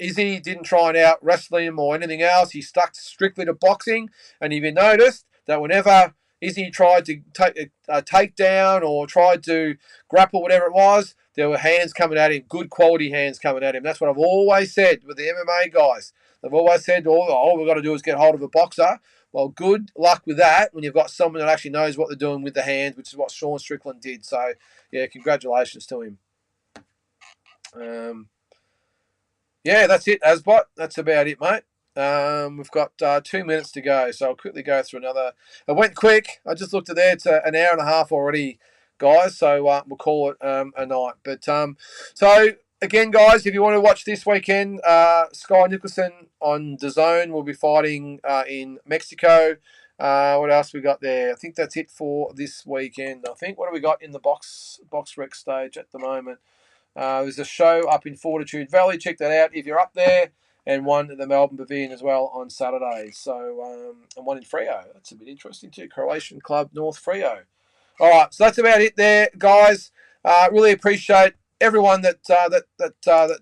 Izzy, didn't try and out-wrestle him or anything else. He stuck strictly to boxing, and if you noticed that whenever Izzy tried to take a takedown or tried to grapple, whatever it was, there were hands coming at him, good quality hands coming at him. That's what I've always said with the MMA guys. They've always said, all we've got to do is get hold of a boxer. Well, good luck with that when you've got someone that actually knows what they're doing with the hands, which is what Sean Strickland did. So, yeah, congratulations to him. Yeah, that's it, Asbot. That's about it, mate. We've got 2 minutes to go, so I'll quickly go through another. It went quick. I just looked at there. It's an hour and a half already, guys. So we'll call it a night. But so again, guys, if you want to watch this weekend, Sky Nicholson on DAZN will be fighting in Mexico. What else we got there? I think that's it for this weekend. I think. What do we got in the box rec stage at the moment? There's a show up in Fortitude Valley. Check that out if you're up there. And one at the Melbourne Pavilion as well on Saturday. So, and one in Freo. That's a bit interesting too. Croatian Club North Freo. All right, so that's about it there, guys. Really appreciate everyone that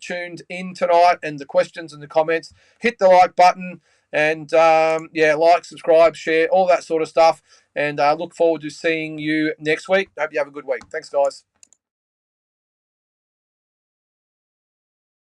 tuned in tonight and the questions and the comments. Hit the like button and like, subscribe, share, all that sort of stuff. And look forward to seeing you next week. Hope you have a good week. Thanks, guys.